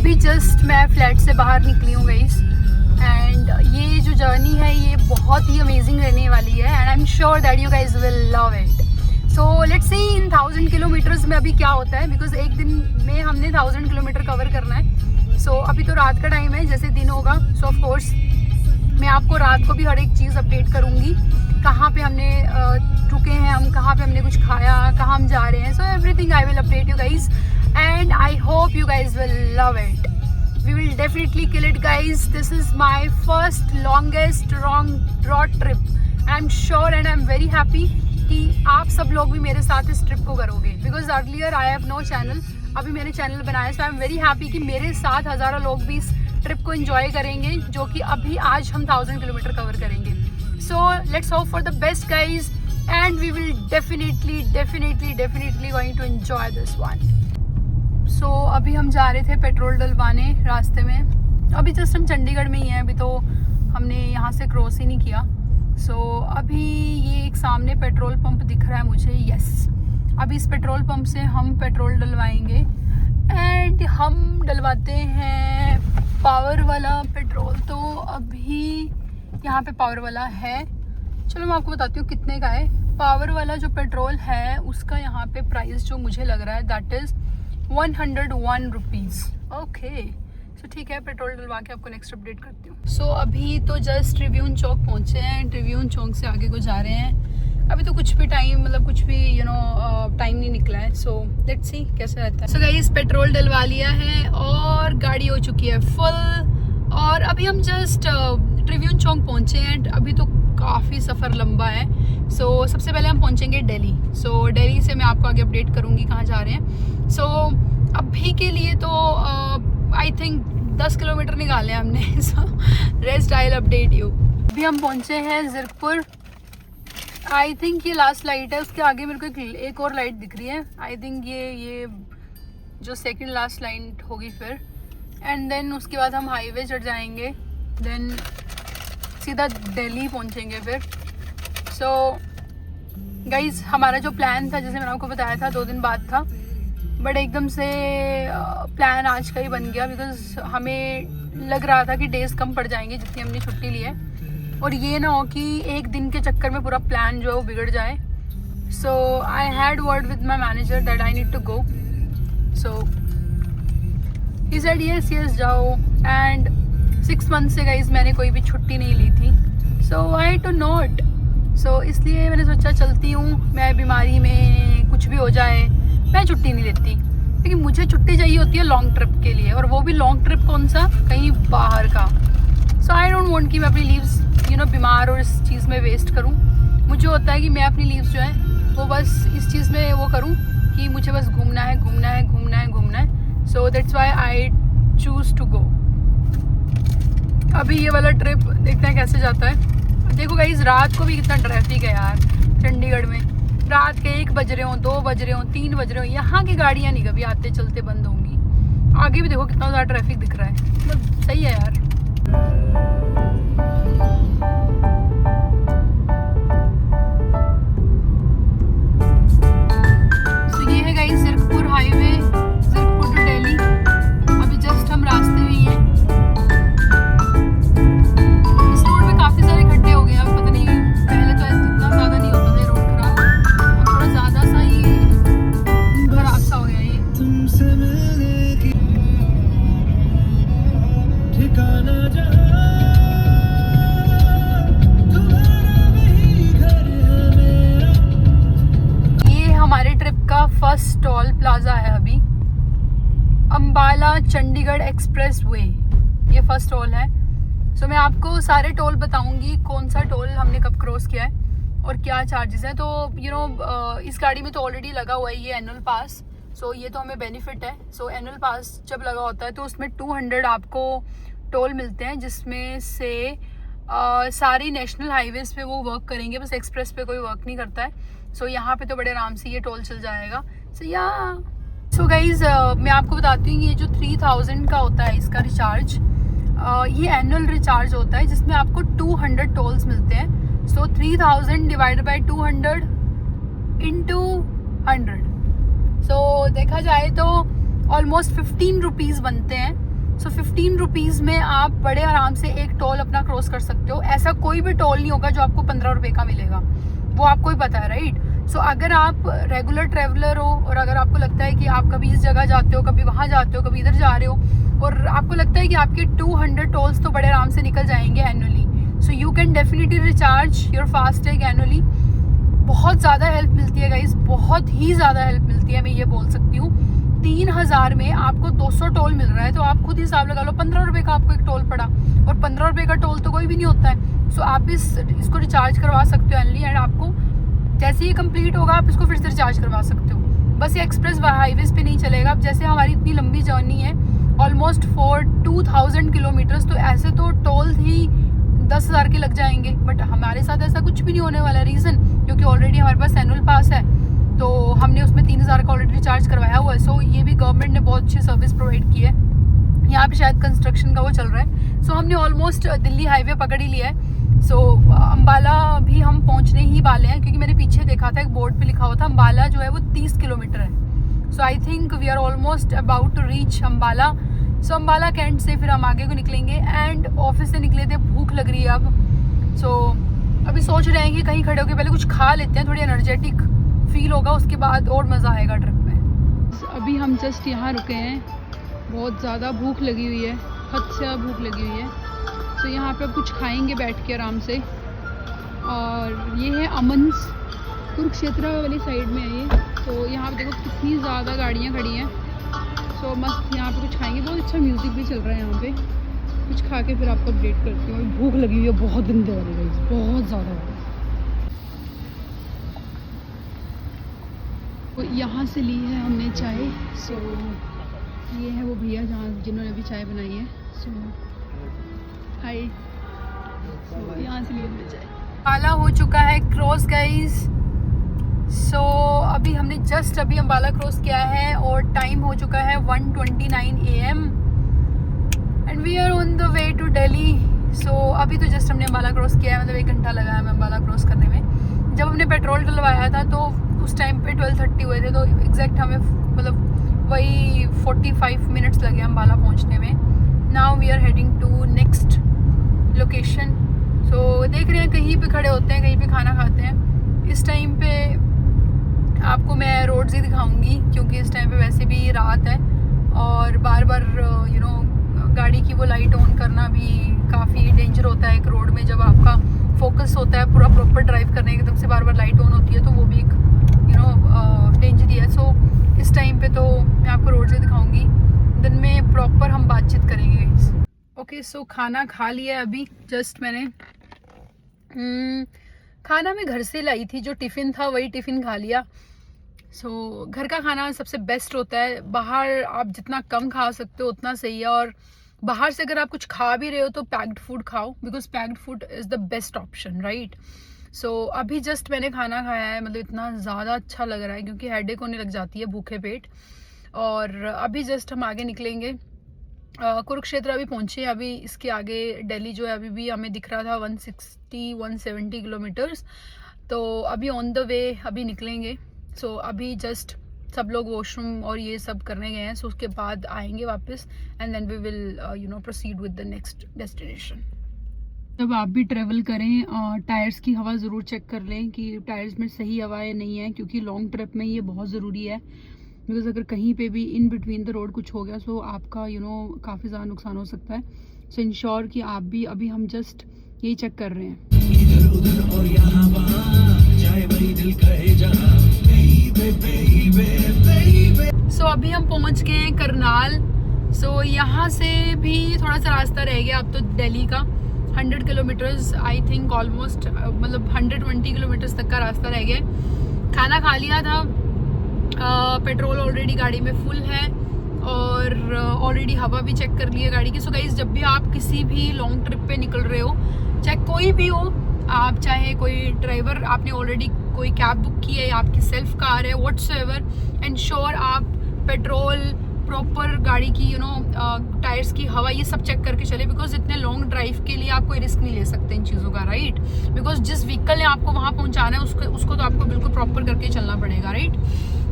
अभी जस्ट मैं फ्लैट से बाहर निकली हूँ गाइस, एंड ये जो जर्नी है ये बहुत ही अमेजिंग रहने वाली है, and I am sure that you guys will love it. So let's see in 1000 kilometres में अभी क्या होता है, बिकॉज एक दिन में हमने 1000 किलोमीटर कवर करना है। सो अभी तो रात का टाइम है, जैसे दिन होगा सो ऑफ कोर्स मैं आपको रात को भी हर एक चीज़ अपडेट करूँगी, कहाँ पे हमने रुके हैं हम, कहाँ पे हमने कुछ खाया, कहाँ हम जा रहे हैं। So everything I will update you guys, and I hope you guys will love it. We will definitely kill it guys. This is my first longest road trip. I'm sure and I'm very happy कि आप सब लोग भी मेरे साथ इस trip को करोगे, because earlier I have no channel. अभी मैंने चैनल बनाया, so I'm very happy कि मेरे साथ हज़ारों लोग भी इस ट्रिप को enjoy करेंगे, जो कि अभी आज हम 1000 किलोमीटर कवर करेंगे। So let's hope for the best guys, and we will definitely going to enjoy this one. सो अभी हम जा रहे थे पेट्रोल डलवाने रास्ते में। अभी जस्ट हम चंडीगढ़ में ही हैं, अभी तो हमने यहाँ से क्रॉस ही नहीं किया। सो अभी ये एक सामने पेट्रोल पंप दिख रहा है मुझे, यस। अभी इस पेट्रोल पंप से हम पेट्रोल डलवाएंगे, एंड हम डलवाते हैं पावर वाला पेट्रोल। तो अभी यहाँ पे पावर वाला है, चलो मैं आपको बताती हूँ कितने का है। पावर वाला जो पेट्रोल है उसका यहाँ पे प्राइस जो मुझे लग रहा है that is 101 rupees. Okay so ठीक है, पेट्रोल डलवा के आपको नेक्स्ट अपडेट करती हूँ। सो अभी तो जस्ट ट्रिब्यून चौक पहुँचे हैं, ट्रिब्यून चौक से आगे को जा रहे हैं। अभी तो कुछ भी टाइम मतलब कुछ भी टाइम नहीं निकला है। सो लेट्स सी कैसे रहता है। सो गाइस पेट्रोल डलवा लिया है और गाड़ी हो चुकी है फुल, और अभी हम जस्ट ट्रिब्यून चौक पहुँचे हैं। अभी तो काफ़ी सफ़र लंबा है। सो सबसे पहले हम पहुँचेंगे दिल्ली। सो दिल्ली से मैं आपको आगे अपडेट करूँगी कहाँ जा रहे हैं। सो अभी के लिए तो आई थिंक 10 किलोमीटर निकाले हमने। So rest I will update you. अभी हम पहुँचे हैं ज़ीरकपुर। आई थिंक ये लास्ट लाइट है, उसके आगे मेरे को एक और लाइट दिख रही है। आई थिंक ये जो सेकंड लास्ट लाइट होगी फिर, एंड देन उसके बाद हम हाईवे चढ़ जाएंगे, देन सीधा दिल्ली पहुंचेंगे फिर। सो गाइस हमारा जो प्लान था, जैसे मैंने आपको बताया था 2 दिन बाद था, बट एकदम से प्लान आज का ही बन गया, बिकॉज हमें लग रहा था कि डेज कम पड़ जाएंगे जितनी हमने छुट्टी ली है, और ये ना हो कि एक दिन के चक्कर में पूरा प्लान जो है वो बिगड़ जाए। So I had word with my manager that I need to go. So he said yes जाओ, एंड 6 मंथ से गाइस मैंने कोई भी छुट्टी नहीं ली थी। सो आई टू नॉट, सो इसलिए मैंने सोचा चलती हूँ। मैं बीमारी में कुछ भी हो जाए मैं छुट्टी नहीं लेती, लेकिन मुझे छुट्टी चाहिए होती है लॉन्ग ट्रिप के लिए, और वो भी लॉन्ग ट्रिप कौन सा, कहीं बाहर का। सो आई डोंट वांट कि मैं अपनी लीव्स बीमार और इस चीज़ में वेस्ट करूँ। मुझे होता है कि मैं अपनी लीव्स जो है वो बस इस चीज़ में वो करूँ कि मुझे बस घूमना है। So that's why I choose to go. अभी ये वाला ट्रिप देखते हैं कैसे जाता है। देखो गाइस रात को भी कितना ट्रैफिक है यार चंडीगढ़ में। रात के 1 बज रहे हो, 2 बज रहे हो, 3 बज रहे हो, यहाँ की गाड़ियाँ नहीं कभी आते चलते बंद होंगी। आगे भी देखो कितना ज़्यादा ट्रैफिक दिख रहा है, मतलब सही है यार। तो ये है guys Zirakpur highway, Zirakpur to Delhi. अभी जस्ट हम रास्ते में ही हैं। इस रोड में काफ़ी सारे खड्डे हो गए हैं, पता नहीं पहले तो इतना ज़्यादा नहीं होता था रोड खराब, अब थोड़ा ज़्यादा सा ही खराब सा हो गया ये। ये हमारे ट्रिप का फर्स्ट टोल प्लाजा है अभी, अंबाला चंडीगढ़ एक्सप्रेस वे, ये फर्स्ट टोल है। सो मैं आपको सारे टोल बताऊंगी, कौन सा टोल हमने कब क्रॉस किया है और क्या चार्जेस हैं। तो इस गाड़ी में तो ऑलरेडी लगा हुआ है ये एनुअल पास, सो ये तो हमें बेनिफिट है। सो एनुअल पास जब लगा होता है तो उसमें 200 आपको टोल मिलते हैं, जिसमें से सारी नेशनल हाईवेज़ पे वो वर्क करेंगे, बस एक्सप्रेस पे कोई वर्क नहीं करता है। सो यहाँ पे तो बड़े आराम से ये टोल चल जाएगा। सो गाइज मैं आपको बताती हूँ, ये जो 3000 का होता है इसका रिचार्ज, ये एनुअल रिचार्ज होता है जिसमें आपको 200 टोल्स मिलते हैं। सो 3000 डिवाइडेड बाई 200 इंटू 100, सो देखा जाए तो ऑलमोस्ट 15 रुपीज़ बनते हैं। सो 15 रुपीज़ में आप बड़े आराम से एक टोल अपना क्रॉस कर सकते हो। ऐसा कोई भी टोल नहीं होगा जो आपको 15 रुपये का मिलेगा, वो आपको ही पता है, राइट। सो अगर आप रेगुलर ट्रैवलर हो और अगर आपको लगता है कि आप कभी इस जगह जाते हो, कभी वहाँ जाते हो, कभी इधर जा रहे हो और आपको लगता है कि आपके 200 टोल्स तो बड़े आराम से निकल जाएंगे annually, so you can definitely recharge your FASTag annually. बहुत ज़्यादा हेल्प मिलती है गाइस, बहुत ही ज़्यादा हेल्प मिलती है, मैं ये बोल सकती हूँ। 3000 में आपको 200 टोल मिल रहा है, तो आप खुद हिसाब लगा लो, 15 रुपये का आपको एक टोल पड़ा, और 15 रुपये का टोल तो कोई भी नहीं होता है। सो आप इसको रिचार्ज करवा सकते हो एनली, एंड आपको जैसे ही कंप्लीट होगा आप इसको फिर से रिचार्ज करवा सकते हो। बस ये एक्सप्रेस हाईवेज पे नहीं चलेगा। अब जैसे हमारी इतनी लंबी जर्नी है, ऑलमोस्ट 2000 किलोमीटर्स, तो ऐसे तो टोल ही 10,000 के लग जाएंगे, बट हमारे साथ ऐसा कुछ भी नहीं होने वाला। रीज़न क्योंकि ऑलरेडी हमारे पास एनुअल पास है, तो हमने उसमें 3000 का ऑलरेडी रिचार्ज करवाया हुआ है। सो ये भी गवर्नमेंट ने बहुत अच्छी सर्विस प्रोवाइड की है। यहाँ पे शायद कंस्ट्रक्शन का वो चल रहा है। सो हमने ऑलमोस्ट दिल्ली हाईवे पकड़ ही लिया है। सो अम्बाला भी हम पहुँचने ही वाले हैं, क्योंकि मैंने पीछे देखा था एक बोर्ड पे लिखा हुआ था अम्बाला जो है वो 30 किलोमीटर है। So I think we are almost about to reach Ambala. So Ambala cantt से फिर हम आगे को निकलेंगे, एंड ऑफिस से निकले थे, भूख लग रही है अब। सो अभी सोच रहे हैं कि कहीं खड़े होकर पहले कुछ खा लेते हैं, थोड़ी एनर्जेटिक फील होगा, उसके बाद और मज़ा आएगा ट्रिप में। अभी हम जस्ट यहाँ रुके हैं, बहुत ज़्यादा भूख लगी हुई है, हद से भूख लगी हुई है। तो यहाँ पे अब कुछ खाएंगे बैठ के आराम से। और ये है अमन्स, कुरुक्षेत्र वाली साइड में है ये। तो यहाँ पे देखो कितनी ज़्यादा गाड़ियाँ खड़ी हैं। सो मस्त यहाँ पे कुछ खाएंगे, बहुत अच्छा म्यूज़िक भी चल रहा है यहाँ पे। कुछ खा के फिर आपको अपडेट करती हूँ। भूख लगी हुई है बहुत गंदे वाली गाइस, बहुत ज़्यादा। तो यहाँ से ली है हमने चाय। सो ये है वो भैया जिन्होंने अभी चाय बनाई है। सो हाय। सो यहाँ से ली हमने चाय। अम्बाला हो चुका है क्रॉस गाइस। सो अभी हमने जस्ट अभी अम्बाला क्रॉस किया है और टाइम हो चुका है 1:29 AM and we are on the way to Delhi. So अभी तो जस्ट हमने अम्बाला क्रॉस किया है, मतलब 1 घंटा लगा है हमें अम्बाला क्रॉस करने में। जब हमने पेट्रोल डलवाया था तो उस टाइम पे 12:30 हुए थे, तो एग्जैक्ट हमें मतलब वही 45 मिनट्स लगे अम्बाला पहुंचने में। Now we are heading to next location. So देख रहे हैं कहीं पे खड़े होते हैं, कहीं पे खाना खाते हैं। इस टाइम पे आपको मैं रोड्स ही दिखाऊंगी, क्योंकि इस टाइम पे वैसे भी रात है और बार बार यू नो गाड़ी की वो लाइट ऑन करना भी काफ़ी डेंजर होता है एक रोड में। जब आपका फोकस होता है पूरा प्रॉपर ड्राइव करने की, एकदम से बार बार लाइट ऑन होती है, तो वो भी एक यू नो डेंजर ही है। सो इस टाइम पे तो मैं आपको रोड से दिखाऊंगी, दिन में प्रॉपर हम बातचीत करेंगे। ओके, सो खाना खा लिया अभी जस्ट मैंने। खाना मैं घर से लाई थी, जो टिफ़िन था वही टिफ़िन खा लिया। सो घर का खाना सबसे बेस्ट होता है। बाहर आप जितना कम खा सकते हो उतना सही है, और बाहर से अगर आप कुछ खा भी रहे हो तो पैक्ड फूड खाओ, because packed food is the best option, right. So अभी जस्ट मैंने खाना खाया है, मतलब इतना ज़्यादा अच्छा लग रहा है क्योंकि हेडेक होने लग जाती है भूखे पेट। और अभी जस्ट हम आगे निकलेंगे। कुरुक्षेत्र अभी पहुँचे, अभी इसके आगे दिल्ली जो है अभी भी हमें दिख रहा था 160-170 किलोमीटर्स। तो अभी ऑन द वे अभी निकलेंगे। सो अभी जस्ट सब लोग वॉशरूम और ये सब करने गए हैं, सो उसके बाद आएंगे वापस, and then we will you know proceed with the next destination. जब आप भी ट्रैवल करें टायर्स की हवा ज़रूर चेक कर लें कि टायर्स में सही हवा है नहीं है, क्योंकि लॉन्ग ट्रिप में ये बहुत ज़रूरी है। बिकॉज अगर कहीं पे भी इन बिटवीन द रोड कुछ हो गया सो आपका यू नो काफ़ी ज़्यादा नुकसान हो सकता है। सो इंश्योर कि आप भी, अभी हम जस्ट यही चेक कर रहे हैं। सो अभी हम पहुंच गए हैं करनाल। सो यहाँ से भी थोड़ा सा रास्ता रह गया अब तो दिल्ली का, 100 किलोमीटर्स आई थिंक ऑलमोस्ट, मतलब 120 किलोमीटर्स तक का रास्ता रह गया। खाना खा लिया था, पेट्रोल ऑलरेडी गाड़ी में फुल है, और ऑलरेडी हवा भी चेक कर ली है गाड़ी की। सो गाइस, जब भी आप किसी भी लॉन्ग ट्रिप पे निकल रहे हो, चाहे कोई भी हो, आप चाहे कोई ड्राइवर, आपने ऑलरेडी कोई कैब बुक की है या आपकी सेल्फ कार है, व्हाट्सएवर, एंश्योर आप पेट्रोल प्रॉपर, गाड़ी की यू नो टायर्स की हवा, ये सब चेक करके चले। बिकॉज इतने लॉन्ग ड्राइव के लिए आप कोई रिस्क नहीं ले सकते इन चीज़ों का, राइट। बिकॉज जिस व्हीकल ने आपको वहाँ पहुँचाना है उसको तो आपको बिल्कुल प्रॉपर करके चलना पड़ेगा, right.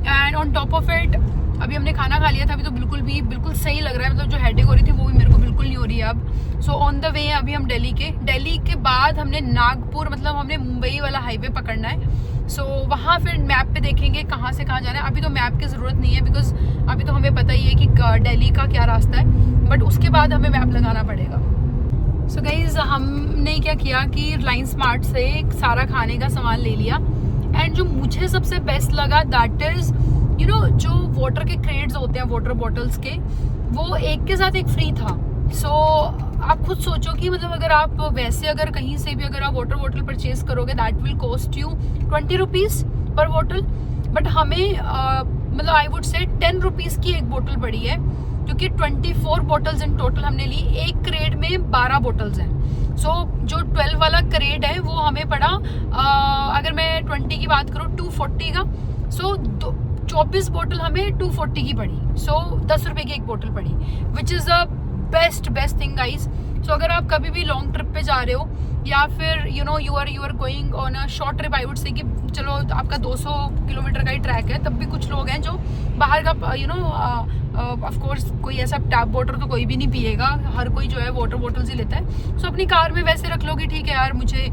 And on top of it अभी हमने खाना खा लिया था, अभी तो बिल्कुल सही लग रहा है, मतलब जो हेडेक हो रही थी वो भी बिल्कुल नहीं हो रही है अब। सो ऑन द वे अभी हम दिल्ली के बाद हमने नागपुर मतलब हमने मुंबई वाला हाईवे पकड़ना है। सो वहाँ फिर मैप पे देखेंगे कहाँ से कहाँ जाना है। अभी तो मैप की ज़रूरत नहीं है बिकॉज अभी तो हमें पता ही है कि दिल्ली का क्या रास्ता है, बट उसके बाद हमें मैप लगाना पड़ेगा। सो गाइज हमने क्या किया कि रिलायंस स्मार्ट से सारा खाने का सामान ले लिया। एंड जो मुझे सबसे बेस्ट लगा दैट इज़ यू नो जो वाटर के क्रेट्स होते हैं वाटर बॉटल्स के, वो एक के साथ एक फ्री था। सो आप खुद सोचो कि मतलब अगर आप वैसे अगर कहीं से भी अगर आप वाटर बॉटल परचेज करोगे that will cost you 20 rupees पर बॉटल, बट हमें मतलब आई वुड से 10 रुपीज़ की एक बोतल पड़ी है, क्योंकि 24 बॉटल्स इन टोटल हमने ली। एक क्रेट में 12 बॉटल्स हैं। सो जो 12 वाला क्रेट है वो हमें पड़ा अगर मैं 20 की बात करूँ 240 का। सो 24 बोतल हमें 240 की पड़ी। सो 10 रुपये की एक बोतल पड़ी, which is the best thing guys. So अगर आप कभी भी लॉन्ग ट्रिप पे जा रहे हो या फिर you know you are going on a short trip, I would say कि चलो आपका 200 किलोमीटर का ही ट्रैक है, तब भी कुछ लोग हैं जो बाहर का यू नो ऑफ कोर्स कोई ऐसा टैप वाटर तो कोई भी नहीं पिएगा, हर कोई जो है वाटर बॉटल्स ही लेता है। सो अपनी कार में वैसे रख लो कि ठीक है यार मुझे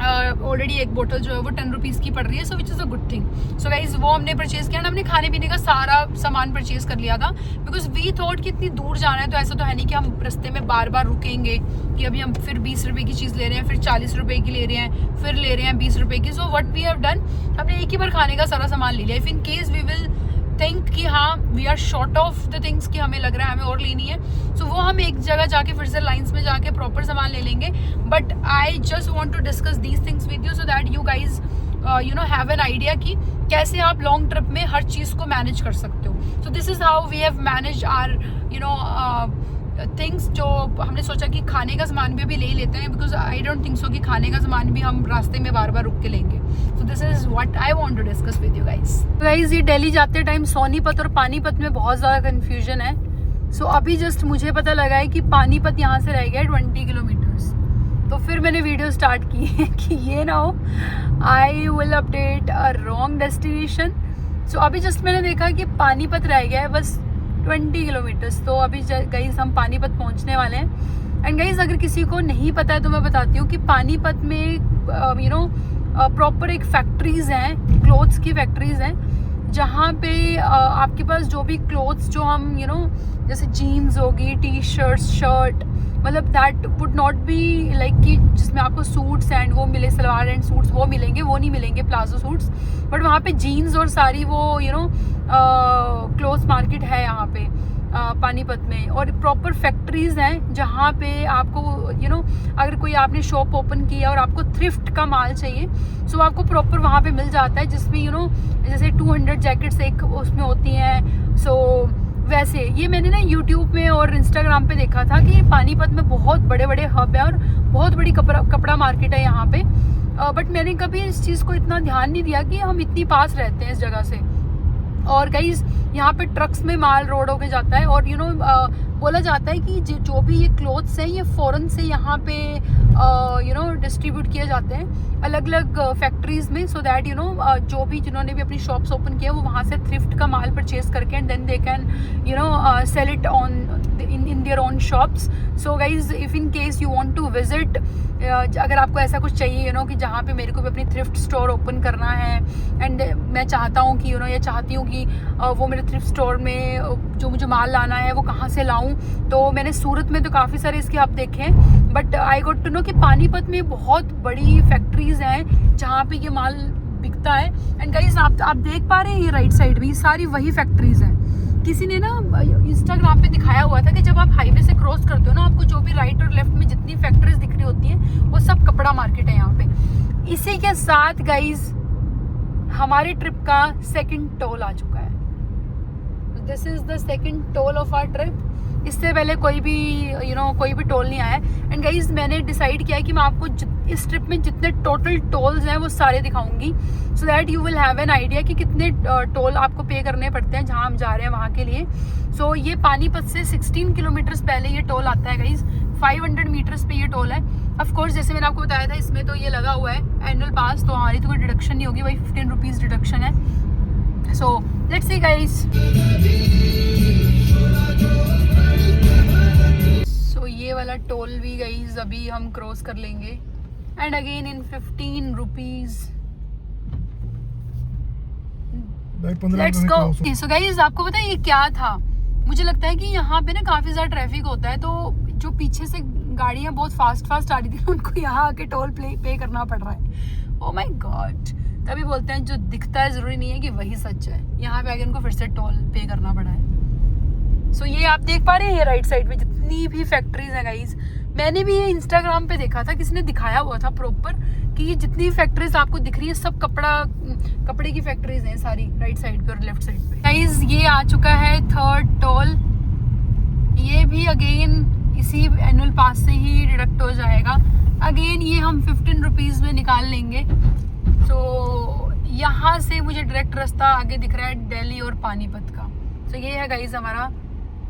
ऑलरेडी एक बोतल जो है वो 10 रुपीज़ की पड़ रही है, so which is a good thing. So guys वो हमने परचेज़ किया, हमने खाने पीने का सारा सामान परचेज़ कर लिया था बिकॉज वी थॉट कि इतनी दूर जाना है तो ऐसा तो है नहीं कि हम रास्ते में बार बार रुकेंगे कि अभी हम फिर 20 रुपये की चीज़ ले रहे हैं, फिर 40 रुपये की ले रहे हैं, फिर ले रहे हैं 20 रुपये की। So what we have done, हमने एक ही बार खाने का सारा सामान ले लिया। If in case we will think कि हाँ we are short of the things कि हमें लग रहा है हमें और लेनी है, सो वो हम एक जगह जाके फिर से लाइन्स में जाके प्रॉपर सामान ले लेंगे। But I just want to discuss these things with you so that you guys you know have an idea कि कैसे आप लॉन्ग ट्रिप में हर चीज़ को मैनेज कर सकते हो। So this is how we have manage are you know things. जो हमने सोचा कि खाने का सामान भी अभी ले लेते हैं because I don't think so कि खाने का सामान भी हम रास्ते में बार बार रुक के लेंगे। So this is what I want to discuss with you guys. ये दिल्ली जाते टाइम सोनीपत और पानीपत में बहुत ज़्यादा कन्फ्यूजन है। सो अभी जस्ट मुझे पता लगा है कि पानीपत यहाँ से रह गया 20 किलोमीटर्स। तो फिर मैंने वीडियो स्टार्ट की है कि ये ना हो I will update a wrong destination. So अभी जस्ट मैंने देखा कि पानीपत रह गया है बस 20 किलोमीटर्स। तो अभी गाइस हम पानीपत पहुंचने वाले हैं। एंड गाइस अगर किसी को नहीं पता है तो मैं बताती हूँ कि पानीपत में यू नो प्रॉपर एक फैक्ट्रीज़ हैं, क्लोथ्स की फैक्ट्रीज़ हैं, जहाँ पे आपके पास जो भी क्लोथ्स जो हम यू नो जैसे जीन्स होगी, टी शर्ट्स, शर्ट, मतलब that would not be like कि जिसमें आपको सूट्स एंड वो मिले, सलवार एंड सूट्स वो मिलेंगे, वो नहीं मिलेंगे प्लाजो सूट्स, बट वहाँ पे जीन्स और सारी वो यू नो क्लोथ्स मार्केट है यहाँ पे पानीपत में। और प्रॉपर फैक्ट्रीज़ हैं जहाँ पे आपको यू नो अगर कोई आपने शॉप ओपन किया और आपको थ्रिफ्ट का माल चाहिए सो आपको प्रॉपर वहाँ पे मिल जाता है, जिसमें यू नो जैसे 200 जैकेट्स एक उसमें होती हैं। सो वैसे ये मैंने ना यूट्यूब में और इंस्टाग्राम पे देखा था कि पानीपत में बहुत बड़े बड़े हब है और बहुत बड़ी कपड़ा मार्केट है यहाँ पे। बट मैंने कभी इस चीज़ को इतना ध्यान नहीं दिया कि हम इतनी पास रहते हैं इस जगह से। और गाइस यहाँ पे ट्रक्स में माल रोड होके जाता है और यू नो बोला जाता है कि जो भी ये क्लोथ्स हैं ये फॉरेन से यहाँ पे यू नो डिस्ट्रीब्यूट किए जाते हैं अलग अलग फैक्ट्रीज़ में, सो दैट यू नो जो भी जिन्होंने भी अपनी शॉप्स ओपन किया वो वहाँ से थ्रिफ्ट का माल परचेज करके and then they can you know sell it on in their own shops. So guys if in case you want to visit, अगर आपको ऐसा कुछ चाहिए यू नो कि जहाँ पे मेरे को भी अपनी थ्रिफ्ट स्टोर ओपन करना है एंड मैं चाहता हूँ कि यू नो ये चाहती हूँ कि वो मेरे थ्रिफ्ट स्टोर में जो मुझे माल लाना है वो कहाँ से लाऊं, तो मैंने सूरत में तो काफ़ी सारे इसके आप देखे हैं, but I got to know कि पानीपत में बहुत बड़ी फैक्ट्रीज़ हैं जहाँ पे ये माल बिकता है। एंड गाइस आप देख पा रहे हैं ये राइट साइड में ये सारी वही फैक्ट्रीज़ हैं। किसी ने ना इंस्टाग्राम पे दिखाया हुआ था कि जब आप हाईवे से क्रॉस करते हो ना आपको जो भी राइट और लेफ्ट में जितनी फैक्ट्रीज दिख रही होती हैं वो सब कपड़ा मार्केट है यहाँ पे। इसी के साथ गाइज हमारे ट्रिप का सेकंड टोल आ चुका है। This is the second toll of our trip. इससे पहले कोई भी यू नो कोई भी टोल नहीं आया। एंड गाइज मैंने डिसाइड किया है कि मैं आपको इस ट्रिप में जितने टोटल टोल्स हैं वो सारे दिखाऊंगी, सो that you will have an idea कि कितने टोल आपको पे करने पड़ते हैं जहाँ हम जा रहे हैं वहाँ के लिए। सो ये पानीपत से 16 किलोमीटर्स पहले ये टोल आता है गाइज, 500 मीटर्स पे ये टोल है। ऑफ कोर्स जैसे मैंने आपको बताया था इसमें तो ये लगा हुआ है एनुअल पास, तो हमारी तो कोई डिडक्शन नहीं होगी, वही 15 रुपीज़ डिडक्शन है। So let's see guys. Toll भी गाइस अभी हम क्रॉस कर लेंगे and again in 15 rupees let's go. So guys आपको पता है ये क्या था, मुझे लगता है कि यहाँ पे ना काफी ज्यादा ट्रैफिक होता है, तो जो पीछे से गाड़ियां बहुत फास्ट आ रही थी उनको यहाँ आके टोल पे करना पड़ रहा है। ओह माय गॉड, तभी बोलते हैं जो दिखता है जरूरी नहीं है कि वही सच है। यहाँ पे आगे उनको फिर से टोल पे करना पड़ा है। सो ये आप देख पा रहे हैं राइट साइड में जितनी भी फैक्ट्रीज है गाइज, मैंने भी ये इंस्टाग्राम पे देखा था, किसी ने दिखाया हुआ था प्रॉपर कि ये जितनी फैक्ट्रीज आपको दिख रही है सब कपड़े की फैक्ट्रीज हैं सारी, राइट साइड पे और लेफ्ट साइड पे। गाइज ये आ चुका है थर्ड टोल, ये भी अगेन इसी एनुअल पास से ही डिडक्ट हो जाएगा। अगेन ये हम 15 रुपीज में निकाल लेंगे। तो यहाँ से मुझे डायरेक्ट रास्ता आगे दिख रहा है दिल्ली और पानीपत का। तो ये है गाइज हमारा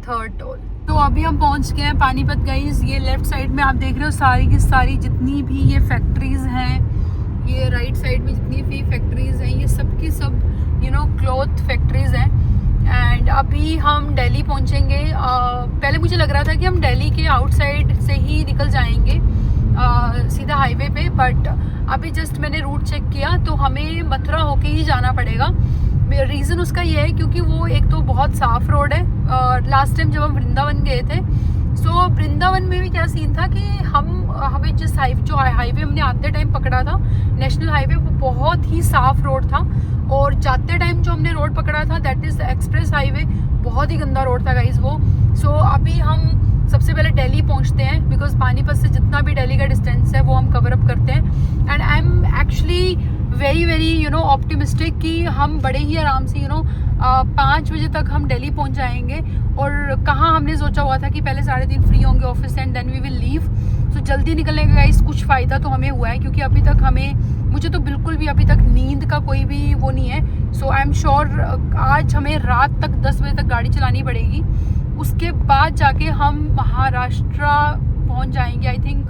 थर्ड टोल। तो अभी हम पहुंच गए हैं पानीपत गाइज। ये लेफ्ट साइड में आप देख रहे हो सारी की सारी जितनी भी ये फैक्ट्रीज हैं, ये राइट साइड में जितनी भी फैक्ट्रीज हैं ये सब की सब क्लॉथ फैक्ट्रीज हैं। एंड अभी हम दिल्ली पहुंचेंगे। पहले मुझे लग रहा था कि हम दिल्ली के आउटसाइड से ही निकल जाएंगे सीधा हाईवे पे, बट अभी जस्ट मैंने रूट चेक किया तो हमें मथुरा होके ही जाना पड़ेगा। रीज़न उसका ये है क्योंकि वो एक तो बहुत साफ रोड है। लास्ट टाइम जब हम वृंदावन गए थे, सो वृंदावन में भी क्या सीन था कि हमें जिस हाईवे हमने आते टाइम पकड़ा था नेशनल हाईवे, वो बहुत ही साफ रोड था, और जाते टाइम जो हमने रोड पकड़ा था दैट इज़ एक्सप्रेस हाईवे, बहुत ही गंदा रोड था गाइज वो। सो अभी हम सबसे पहले दिल्ली पहुंचते हैं बिकॉज पानीपत से जितना भी दिल्ली का डिस्टेंस है वो हम कवर अप करते हैं। And I am actually very optimistic कि हम बड़े ही आराम से 5 बजे तक हम दिल्ली पहुंच जाएंगे। और कहाँ हमने सोचा हुआ था कि पहले 3:30 फ्री होंगे ऑफिस से and then we will leave. So जल्दी निकलने का गाइस कुछ फ़ायदा तो हमें हुआ है क्योंकि अभी तक मुझे तो बिल्कुल भी अभी तक नींद का कोई भी वो नहीं है। सो आई एम श्योर आज हमें रात तक 10 बजे तक गाड़ी चलानी पड़ेगी, उसके बाद जाके हम महाराष्ट्र पहुंच जाएंगे। आई थिंक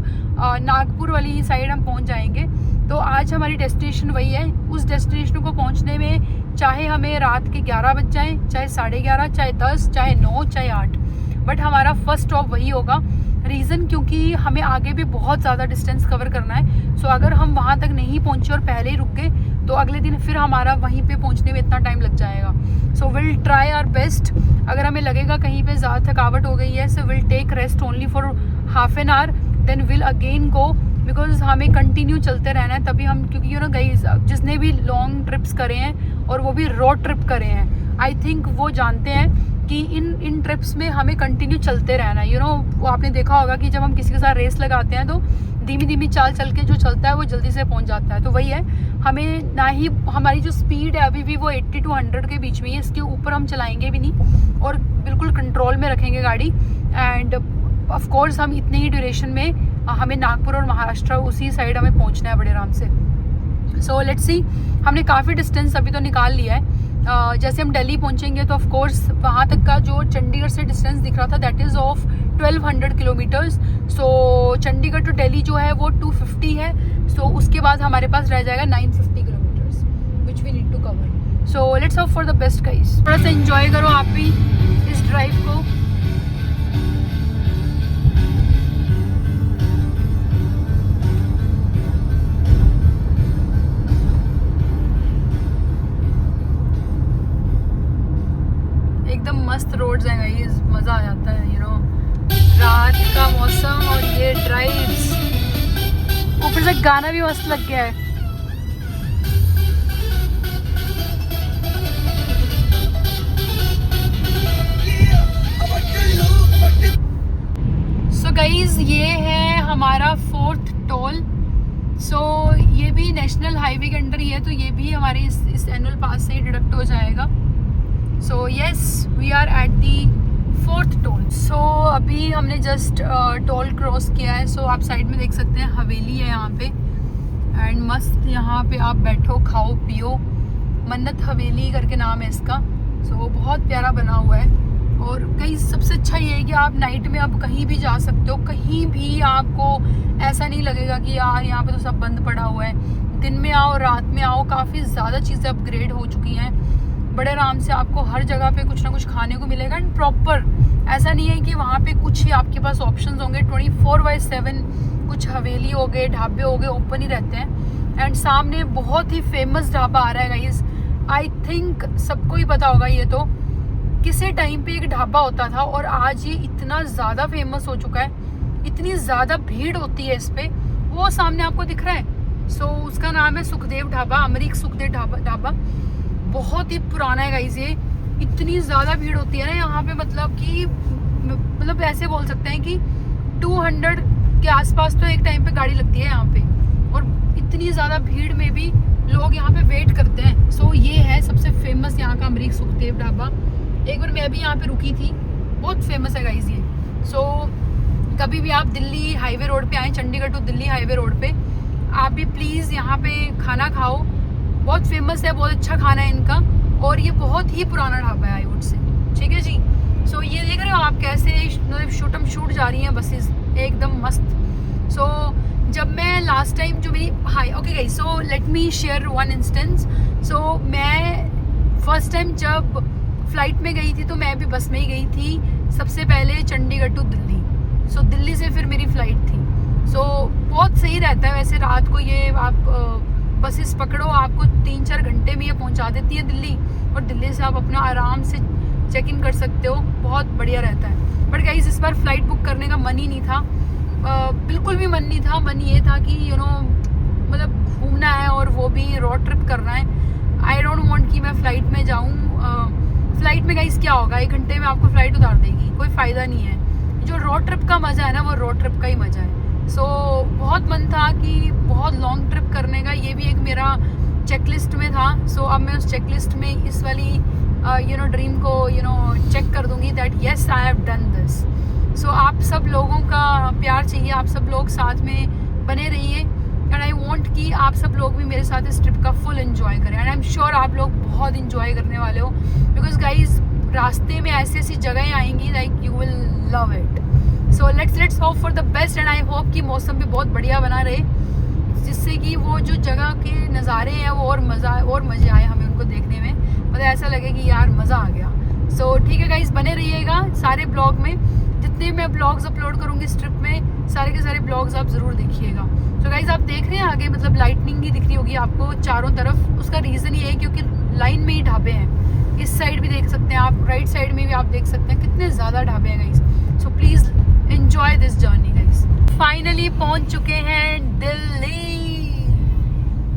नागपुर वाली साइड हम पहुंच जाएंगे। तो आज हमारी डेस्टिनेशन वही है। उस डेस्टिनेशन को पहुंचने में चाहे हमें रात के 11 बज जाएँ, चाहे 11:30, चाहे 10, चाहे 9, चाहे 8, बट हमारा फर्स्ट स्टॉप वही होगा। रीज़न क्योंकि हमें आगे भी बहुत ज़्यादा डिस्टेंस कवर करना है। सो अगर हम वहाँ तक नहीं पहुँचे और पहले ही रुक गए तो अगले दिन फिर हमारा वहीं पे पहुँचने में इतना टाइम लग जाएगा। So will try our best. अगर हमें लगेगा कहीं पे ज़्यादा थकावट हो गई है, so will take rest only for half an hour, then will again go, because हमें कंटिन्यू चलते रहना है। तभी हम, क्योंकि गाइस जिसने भी लॉन्ग ट्रिप्स करे हैं और वो भी रोड ट्रिप करे हैं, आई थिंक वो जानते हैं कि इन ट्रिप्स में हमें कंटिन्यू चलते रहना है। वो आपने देखा होगा कि जब हम किसी के साथ रेस लगाते हैं तो धीमी धीमी चाल चल के जो चलता है वो जल्दी से पहुंच जाता है। तो वही है, हमें ना ही हमारी जो स्पीड है अभी भी वो 80 to 100 के बीच में है, इसके ऊपर हम चलाएंगे भी नहीं और बिल्कुल कंट्रोल में रखेंगे गाड़ी। एंड ऑफ कोर्स हम इतने ही ड्यूरेशन में हमें नागपुर और महाराष्ट्र उसी साइड हमें पहुंचना है बड़े आराम से। सो लेट्स सी, हमने काफ़ी डिस्टेंस अभी तो निकाल लिया है। जैसे हम दिल्ली पहुंचेंगे तो ऑफ कोर्स वहाँ तक का जो चंडीगढ़ से डिस्टेंस दिख रहा था that is of 1200 kilometres. So Chandigarh to Delhi जो है वो 250 है। सो उसके बाद हमारे पास रह जाएगा 950 kilometres which we need to cover. So let's hope for the best guys. थोड़ा सा एंजॉय करो आप भी इस ड्राइव को। एकदम मस्त रोड्स हैं गाइस, मज़ा आ जाता है रात का मौसम और ये ड्राइव्स, ऊपर से गाना भी मस्त लग गया है। सो गाइस ये है हमारा 4th टोल। सो ये भी नेशनल हाईवे के अंडर ही है, तो ये भी हमारे इस एनुअल पास से ही डिडक्ट हो जाएगा। So yes we are at the 4th toll. So अभी हमने जस्ट टोल क्रॉस किया है। सो आप साइड में देख सकते हैं हवेली है यहाँ पे, एंड मस्त यहाँ पे आप बैठो खाओ पियो। मन्नत हवेली करके नाम है इसका। सो बहुत प्यारा बना हुआ है। और कहीं सबसे अच्छा ये है कि आप नाइट में आप कहीं भी जा सकते हो, कहीं भी आपको ऐसा नहीं लगेगा कि यार यहाँ पे तो सब बंद पड़ा हुआ है। दिन में आओ रात में आओ, काफ़ी ज़्यादा चीज़ें अपग्रेड हो चुकी हैं। बड़े आराम से आपको हर जगह पे कुछ ना कुछ खाने को मिलेगा। एंड प्रॉपर ऐसा नहीं है कि वहाँ पे कुछ ही आपके पास ऑप्शंस होंगे, 24/7 कुछ हवेली हो गए, ढाबे हो गए, ओपन ही रहते हैं। एंड सामने बहुत ही फेमस ढाबा आ रहा है गाइस, आई थिंक सबको ही पता होगा। ये तो किसी टाइम पे एक ढाबा होता था और आज ये इतना ज़्यादा फेमस हो चुका है, इतनी ज़्यादा भीड़ होती है इस पे, वो सामने आपको दिख रहा है। सो उसका नाम है सुखदेव ढाबा, अमरीक सुखदेव ढाबा। बहुत ही पुराना है गाइस ये, इतनी ज़्यादा भीड़ होती है ना यहाँ पे, मतलब ऐसे बोल सकते हैं कि 200 के आसपास तो एक टाइम पे गाड़ी लगती है यहाँ पे, और इतनी ज़्यादा भीड़ में भी लोग यहाँ पे वेट करते हैं। सो ये है सबसे फेमस यहाँ का अमरीक सुखदेव ढाबा। एक बार मैं भी यहाँ पे रुकी थी, बहुत फेमस है गाइस ये। सो कभी भी आप दिल्ली हाईवे रोड पे आए, Chandigarh to Delhi highway road पे, आप भी प्लीज़ यहाँ पे खाना खाओ, बहुत फेमस है, बहुत अच्छा खाना है इनका, और ये बहुत ही पुराना ढाबा है आई वुड से। ठीक है जी। सो ये देख रहे हो आप कैसे शूट जा रही हैं बसेस, एकदम मस्त। सो जब मैं लास्ट टाइम जो मेरी okay guys, so let me share one instance. So मैं फर्स्ट टाइम जब फ्लाइट में गई थी तो मैं भी बस में ही गई थी, सबसे पहले चंडीगढ़ टू दिल्ली। सो दिल्ली से फिर मेरी फ़्लाइट थी। सो बहुत सही रहता है वैसे, रात को ये आप बसेस पकड़ो, आपको 3-4 घंटे में ये पहुंचा देती है दिल्ली, और दिल्ली से आप अपना आराम से चेक इन कर सकते हो, बहुत बढ़िया रहता है। बट गाइस इस बार फ़्लाइट बुक करने का मन ही नहीं था, बिल्कुल भी मन नहीं था। मन ये था कि मतलब घूमना है और वो भी रोड ट्रिप करना है। आई डोंट वांट कि मैं फ़्लाइट में जाऊँ। फ़्लाइट में गाइस क्या होगा, 1 घंटे में आपको फ़्लाइट उतार देगी, कोई फ़ायदा नहीं है। जो रोड ट्रिप का मज़ा है ना, वो रोड ट्रिप का ही मज़ा है। सो बहुत मन था कि बहुत लॉन्ग ट्रिप करने का, ये भी एक मेरा चेकलिस्ट में था। सो अब मैं उस चेकलिस्ट में इस वाली ड्रीम को चेक कर दूंगी that yes I have done this. So आप सब लोगों का प्यार चाहिए, आप सब लोग साथ में बने रहिए, एंड आई वांट कि आप सब लोग भी मेरे साथ इस ट्रिप का फुल एंजॉय करें। एंड आई एम श्योर आप लोग बहुत एंजॉय करने वाले हो, बिकॉज गाइज रास्ते में ऐसी ऐसी जगहें आएंगी like you will love it. So let's hope for the best, and I hope कि मौसम भी बहुत बढ़िया बना रहे, जिससे कि वो जो जगह के नज़ारे हैं वो और मज़े आए हमें उनको देखने में, मतलब ऐसा लगे कि यार मज़ा आ गया। सो ठीक है गाइस, बने रहिएगा सारे ब्लॉग में, जितने मैं ब्लॉग्स अपलोड करूँगी इस ट्रिप में, सारे के सारे ब्लॉग्स आप ज़रूर देखिएगा। तो गाइस आप देख रहे हैं आगे, मतलब लाइटनिंग ही दिख रही होगी आपको चारों तरफ। उसका रीज़न ये है क्योंकि लाइन में ही ढाबे हैं, इस साइड भी देख सकते हैं आप, राइट साइड में भी आप देख सकते हैं, कितने ज़्यादा ढाबे हैं guys. So please enjoy this journey guys. Finally पहुँच चुके हैं दिल्ली।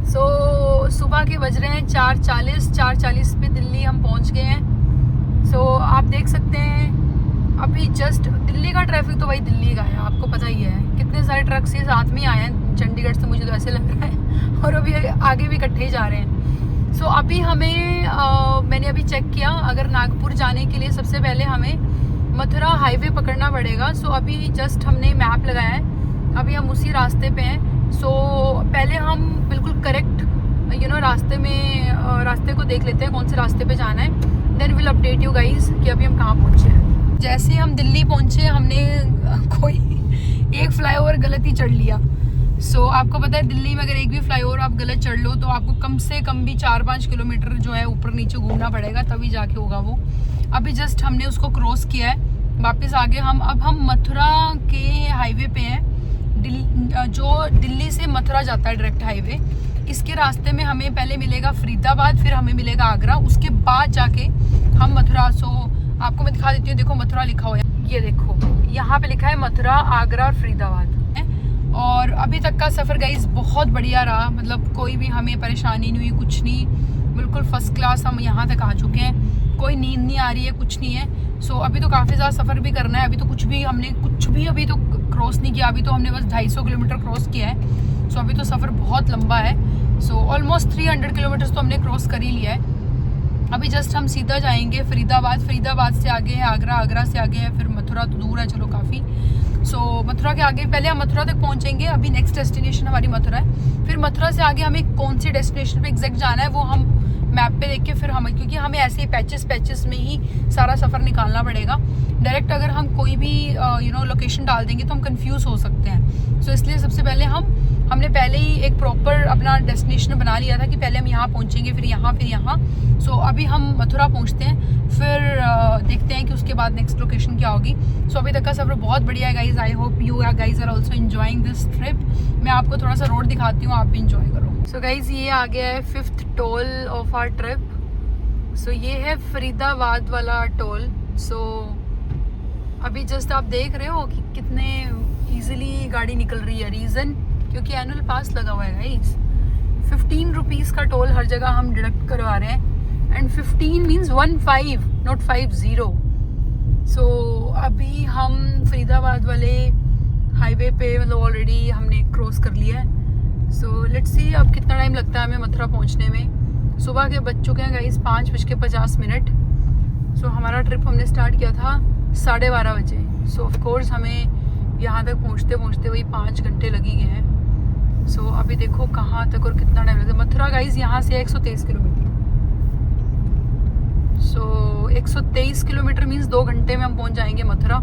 सो सुबह के बज रहे हैं 4:40 पे दिल्ली हम पहुंच गए हैं। सो आप देख सकते हैं अभी जस्ट दिल्ली का ट्रैफिक तो भाई दिल्ली का है, आपको पता ही है, कितने सारे ट्रक्स ये साथ में आए हैं चंडीगढ़ से, मुझे तो ऐसे लग रहा है, और अभी आगे भी इकट्ठे ही जा रहे हैं। सो अभी हमें मैंने अभी चेक किया, अगर नागपुर जाने के लिए सबसे पहले हमें मथुरा हाईवे पकड़ना पड़ेगा। सो अभी जस्ट हमने मैप लगाया है, अभी हम उसी रास्ते पे हैं। सो पहले हम बिल्कुल करेक्ट रास्ते को देख लेते हैं कौन से रास्ते पे जाना है, then will update you guys कि अभी हम कहाँ पहुँचे हैं। जैसे हम दिल्ली पहुँचे, हमने कोई एक फ्लाईओवर गलत ही चढ़ लिया। सो आपको पता है दिल्ली में अगर एक भी फ्लाईओवर आप गलत चढ़ लो तो आपको कम से कम भी 4-5 किलोमीटर जो है ऊपर नीचे घूमना पड़ेगा, तभी जाके होगा वो। अभी जस्ट हमने उसको क्रॉस किया है, वापस आगे अब हम मथुरा के हाईवे पे हैं, जो दिल्ली से मथुरा जाता है डायरेक्ट हाईवे। इसके रास्ते में हमें पहले मिलेगा फरीदाबाद, फिर हमें मिलेगा आगरा, उसके बाद जाके हम मथुरा। सो आपको मैं दिखा देती हूँ, देखो मथुरा लिखा हुआ है, ये देखो यहाँ पे लिखा है मथुरा, आगरा और फरीदाबाद। और अभी तक का सफ़र गाइस बहुत बढ़िया रहा, मतलब कोई भी हमें परेशानी नहीं हुई, कुछ नहीं, बिल्कुल फर्स्ट क्लास हम यहाँ तक आ चुके हैं, कोई नींद नहीं आ रही है, कुछ नहीं है। सो अभी तो काफ़ी ज़्यादा सफ़र भी करना है, अभी तो हमने कुछ भी अभी तो क्रॉस नहीं किया, अभी तो हमने बस 250 किलोमीटर क्रॉस किया है। सो अभी तो सफ़र बहुत लंबा है। सो ऑलमोस्ट 300 किलोमीटर्स तो हमने क्रॉस कर ही लिया है। अभी जस्ट हम सीधा जाएंगे फरीदाबाद से आगे है आगरा, आगरा से आगे है फिर मथुरा, तो दूर है चलो काफ़ी। सो मथुरा के आगे पहले हम मथुरा तक पहुंचेंगे, अभी नेक्स्ट डेस्टिनेशन हमारी मथुरा है। फिर मथुरा से आगे हमें कौन सी डेस्टिनेशन पे एग्जैक्ट जाना है वो हम मैप पे देख के फिर क्योंकि हमें ऐसे ही पैचेस में ही सारा सफ़र निकालना पड़ेगा। डायरेक्ट अगर हम कोई भी लोकेशन डाल देंगे तो हम कंफ्यूज हो सकते हैं। सो इसलिए सबसे पहले हम हमने पहले ही एक प्रॉपर अपना डेस्टिनेशन बना लिया था कि पहले हम यहाँ पहुँचेंगे, फिर यहाँ। सो अभी हम मथुरा पहुँचते हैं, फिर देखते हैं कि उसके बाद नेक्स्ट लोकेशन क्या होगी। सो अभी तक का सफ़र बहुत बढ़िया है guys. I hope you guys are also enjoying this trip. मैं आपको थोड़ा सा रोड दिखाती हूँ, आप भी इंजॉय करो। सो गाइज ये आ गया है 5th toll of our trip. So ये है फरीदाबाद वाला टोल। सो अभी जस्ट आप देख रहे हो कि कितने इजीली गाड़ी निकल रही है। रीज़न क्योंकि एनुअल पास लगा हुआ है गाइस। 15 रुपीज़ का टोल हर जगह हम डिडक्ट करवा रहे हैं, एंड 15 मीन्स 15 नॉट 50। सो अभी हम फरीदाबाद वाले हाईवे पे मतलब ऑलरेडी हमने क्रॉस कर लिया है। सो लेट्स सी अब कितना टाइम लगता है हमें मथुरा पहुंचने में। सुबह के बज चुके हैं गाइस 5:50। सो हमारा ट्रिप हमने स्टार्ट किया था 12:30 बजे। सो ऑफ कोर्स हमें यहाँ तक पहुँचते वही 5 घंटे लगी गए हैं। सो अभी देखो कहाँ तक और कितना टाइम लगता है। मथुरा गाइस यहाँ से 123 किलोमीटर। सो 123 किलोमीटर मीन्स 2 घंटे में हम पहुँच जाएंगे मथुरा,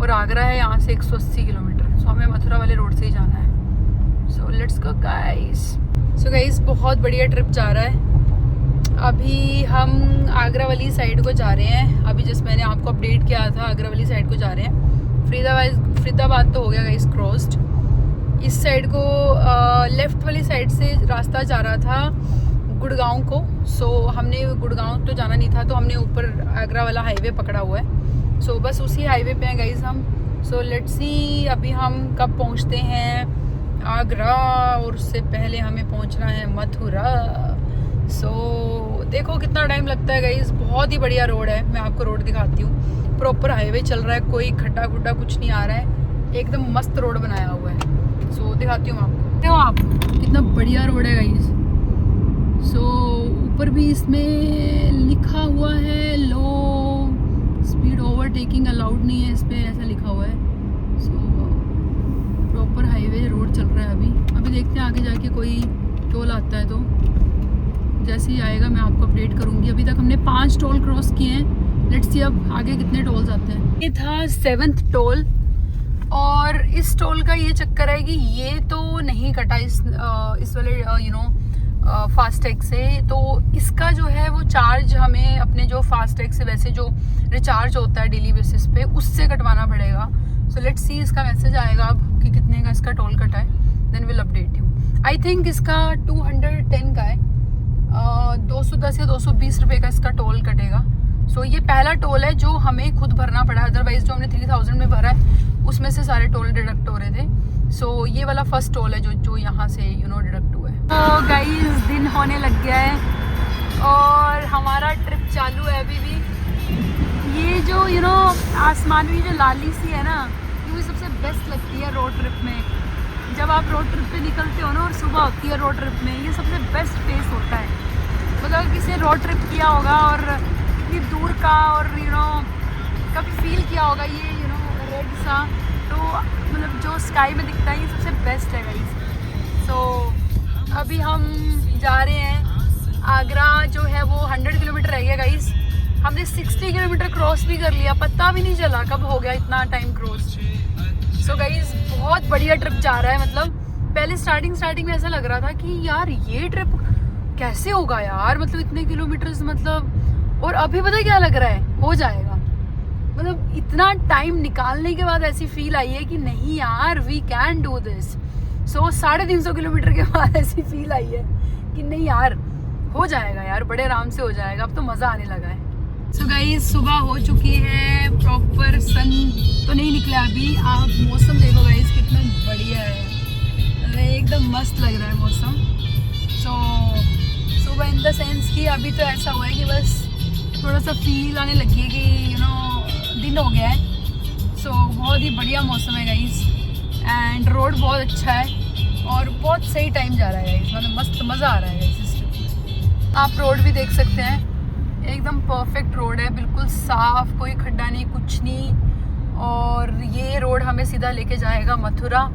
और आगरा है यहाँ से 180 किलोमीटर। सो हमें मथुरा वाले रोड से ही जाना है। So let's go guys. So guys बहुत बढ़िया ट्रिप जा रहा है। अभी हम आगरा वाली साइड को जा रहे हैं। अभी जस्ट मैंने आपको अपडेट किया था, आगरा वाली साइड को जा रहे हैं। फरीदाबाद तो हो गया गाइस क्रॉस्ड। इस साइड को लेफ़्ट वाली साइड से रास्ता जा रहा था गुड़गांव को। सो हमने गुड़गांव तो जाना नहीं था, तो हमने ऊपर आगरा वाला हाईवे पकड़ा हुआ है। सो बस उसी हाईवे पे हैं गाइस हम। सो लेट्स सी अभी हम कब पहुंचते हैं आगरा, और उससे पहले हमें पहुंचना है मथुरा। सो देखो कितना टाइम लगता है गाइस। बहुत ही बढ़िया रोड है, मैं आपको रोड दिखाती हूँ। प्रॉपर हाईवे चल रहा है, कोई खड्डा खुड्डा कुछ नहीं आ रहा है, एकदम मस्त रोड बनाया हुआ है। सो दिखाती हूँ आपको। देखो आप कितना बढ़िया रोड है गाइस। सो ऊपर भी इसमें लिखा हुआ है लो स्पीड ओवरटेकिंग अलाउड नहीं है, इस पर ऐसा लिखा हुआ है। सो प्रॉपर हाईवे रोड चल रहा है अभी देखते हैं आगे जाके कोई टोल आता है तो जैसे ही आएगा मैं आपको अपडेट करूंगी। अभी तक हमने 5 टोल क्रॉस किए हैं। लेट्स सी अब आगे कितने टोल्स आते हैं। ये था 7th टोल, और इस टोल का ये चक्कर है कि ये तो नहीं कटा इस वाले फास्टैग से। तो इसका जो है वो चार्ज हमें अपने जो फास्टैग से वैसे जो रिचार्ज होता है डेली बेसिस पे उससे कटवाना पड़ेगा। सो लेट्स सी इसका मैसेज आएगा अब कि कितने का इसका टोल कटा है, then will update you. I think इसका 210 का है, 210 या 220 रुपये का इसका टोल कटेगा। सो ये पहला टोल है जो हमें खुद भरना पड़ा, अदरवाइज जो हमने 3000 में भरा है उसमें से सारे टोल डिडक्ट हो रहे थे। सो ये वाला फर्स्ट टोल है जो यहाँ से डिडक्ट हुआ है। तो गाइस दिन होने लग गया है और हमारा ट्रिप चालू है अभी भी। ये जो आसमानी जो लाली सी है ना, ये मुझे सबसे बेस्ट लगती है रोड ट्रिप में। जब आप रोड ट्रिप पे निकलते हो ना और सुबह होती है रोड ट्रिप में, ये सबसे बेस्ट फेस होता है। मतलब किसी रोड ट्रिप किया होगा और इतनी दूर का और कभी फील किया होगा ये रेड सा, तो मतलब जो स्काई में दिखता है ये सबसे बेस्ट है गाइस। सो अभी हम जा रहे हैं आगरा, जो है वो 100 किलोमीटर रह गया गाइस। हमने 60 किलोमीटर क्रॉस भी कर लिया, पता भी नहीं चला कब हो गया इतना टाइम क्रॉस। सो गाइस बहुत बढ़िया ट्रिप जा रहा है। मतलब पहले स्टार्टिंग में ऐसा लग रहा था कि यार ये ट्रिप कैसे होगा यार, मतलब इतने किलोमीटर्स मतलब, और अभी पता क्या लग रहा है हो जाएगा। मतलब इतना टाइम निकालने के बाद ऐसी फील आई है कि नहीं यार we can do this. So 350 kilometre के बाद ऐसी फील आई है कि नहीं यार हो जाएगा यार, बड़े आराम से हो जाएगा, अब तो मज़ा आने लगा है। सो गाइस सुबह हो चुकी है, प्रॉपर सन तो नहीं निकला अभी। आप मौसम देखो गाइस कितना बढ़िया है, एकदम मस्त लग रहा है मौसम। सो सुबह इन द सेंस कि अभी तो ऐसा हुआ है कि बस थोड़ा सा फील आने लगी है कि दिन हो गया है। सो बहुत ही बढ़िया मौसम है गाइस, एंड रोड बहुत अच्छा है और बहुत सही टाइम जा रहा है गाइस, मतलब मस्त मज़ा आ रहा है गाइस इस ट्रिप। आप रोड भी देख सकते हैं, एकदम परफेक्ट रोड है, बिल्कुल साफ, कोई खड्डा नहीं कुछ नहीं। और ये रोड हमें सीधा लेके जाएगा मथुरा।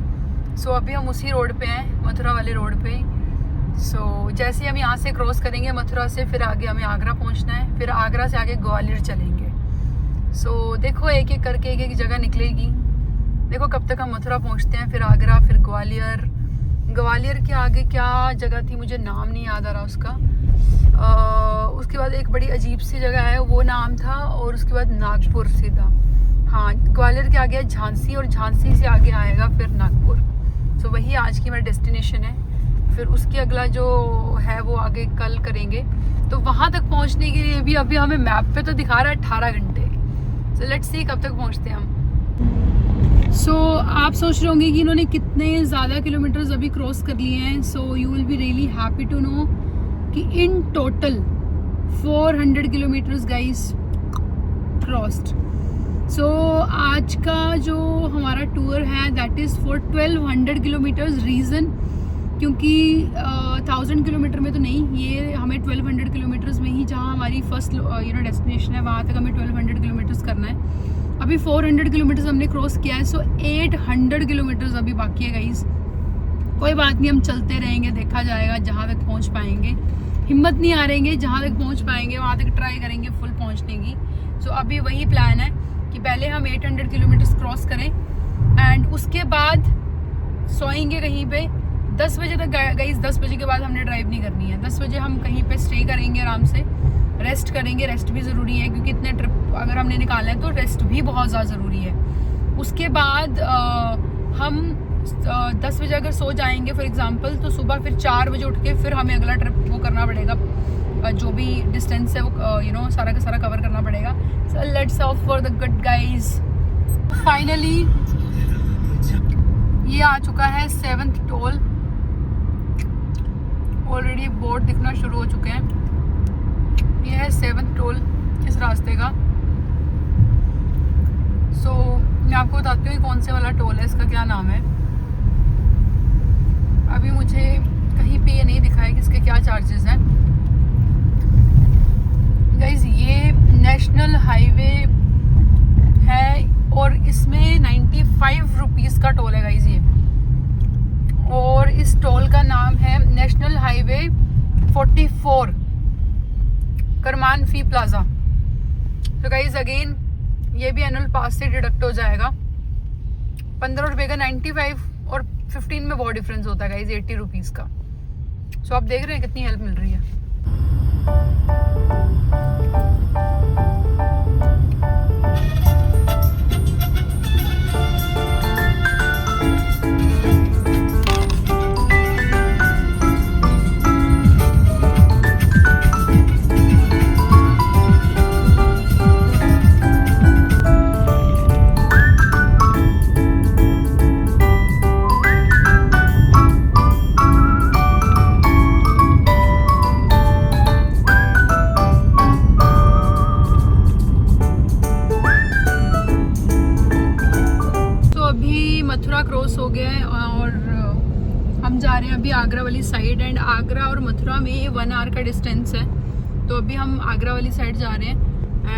सो अभी हम उसी रोड पे हैं, मथुरा वाले रोड पे। सो जैसे ही हम यहाँ से क्रॉस करेंगे मथुरा से, फिर आगे हमें आगरा पहुँचना है, फिर आगरा से आगे ग्वालियर चलेंगे। सो देखो एक एक करके एक एक जगह निकलेगी। देखो कब तक हम मथुरा पहुँचते हैं, फिर आगरा, फिर ग्वालियर, ग्वालियर के आगे क्या जगह थी, मुझे नाम नहीं याद आ रहा उसका। उसके बाद एक बड़ी अजीब सी जगह है, वो नाम था, और उसके बाद नागपुर से था। हाँ, ग्वालियर के आगे झांसी, और झांसी से आगे आएगा फिर नागपुर। सो वही आज की मेरा डेस्टिनेशन है। फिर उसके अगला जो है वो आगे कल करेंगे। तो वहाँ तक पहुँचने के लिए भी अभी हमें मैप पे तो दिखा रहा है 18 घंटे। सो लेट्स सी कब तक पहुँचते हैं हम। सो आप सोच रहे होंगे कि इन्होंने कितने ज़्यादा किलोमीटर्स अभी क्रॉस कर लिए हैं। So you will be really happy to know कि in total 400 kilometres guys crossed. So आज का जो हमारा टूर है that is for 1200 kilometres. Reason क्योंकि 1000 किलोमीटर में तो नहीं, ये हमें 1200 किलोमीटर्स में ही, जहाँ हमारी फर्स्ट डेस्टिनेशन है वहाँ तक हमें 1200 किलोमीटर्स करना है। अभी 400 किलोमीटर्स हमने क्रॉस किया है। सो 800 किलोमीटर्स अभी बाकी है गाइस। कोई बात नहीं, हम चलते रहेंगे, देखा जाएगा जहाँ तक पहुँच पाएंगे। हिम्मत नहीं हारेंगे, जहाँ तक पहुँच पाएंगे वहाँ तक ट्राई करेंगे फुल पहुँचने की। सो अभी वही प्लान है कि पहले हम 800 किलोमीटर्स क्रॉस करें एंड उसके बाद सोएंगे कहीं पे 10 बजे तक। गाइस 10 बजे के बाद हमने ड्राइव नहीं करनी है। 10 बजे हम कहीं पे स्टे करेंगे, आराम से रेस्ट करेंगे। रेस्ट भी ज़रूरी है क्योंकि इतने ट्रिप अगर हमने निकालना है तो रेस्ट भी बहुत ज़्यादा ज़रूरी है। उसके बाद हम 10 बजे अगर सो जाएंगे फॉर एग्जांपल, तो सुबह फिर 4 बजे उठ के फिर हमें अगला ट्रिप वो करना पड़ेगा। जो भी डिस्टेंस है वो सारा का सारा कवर करना पड़ेगा। So let's of for the good guys. Finally ये आ चुका है 7th टोल। ऑलरेडी बोर्ड दिखना शुरू हो चुके हैं। ये है 7th टोल इस रास्ते का। सो मैं आपको बताती हूँ कौन से वाला टोल है, इसका क्या नाम है। अभी मुझे कहीं पे ये नहीं दिखा है कि इसके क्या चार्जेस हैं। गाइज ये नेशनल हाईवे है और इसमें 95 रुपीज़ का टोल है गाइज ये। और इस टोल का नाम है नेशनल हाईवे 44 करमान फी प्लाजा। तो गाइज अगेन ये भी एनुअल पास से डिडक्ट हो जाएगा। 15 रुपये का 95 और 15 में बहुत डिफरेंस होता है गाइज 80 रुपीज़ का। सो आप देख रहे हैं कितनी हेल्प मिल रही है। क्रॉस हो गया है और हम जा रहे हैं अभी आगरा वाली साइड। एंड आगरा और मथुरा में 1 आवर का डिस्टेंस है। तो अभी हम आगरा वाली साइड जा रहे हैं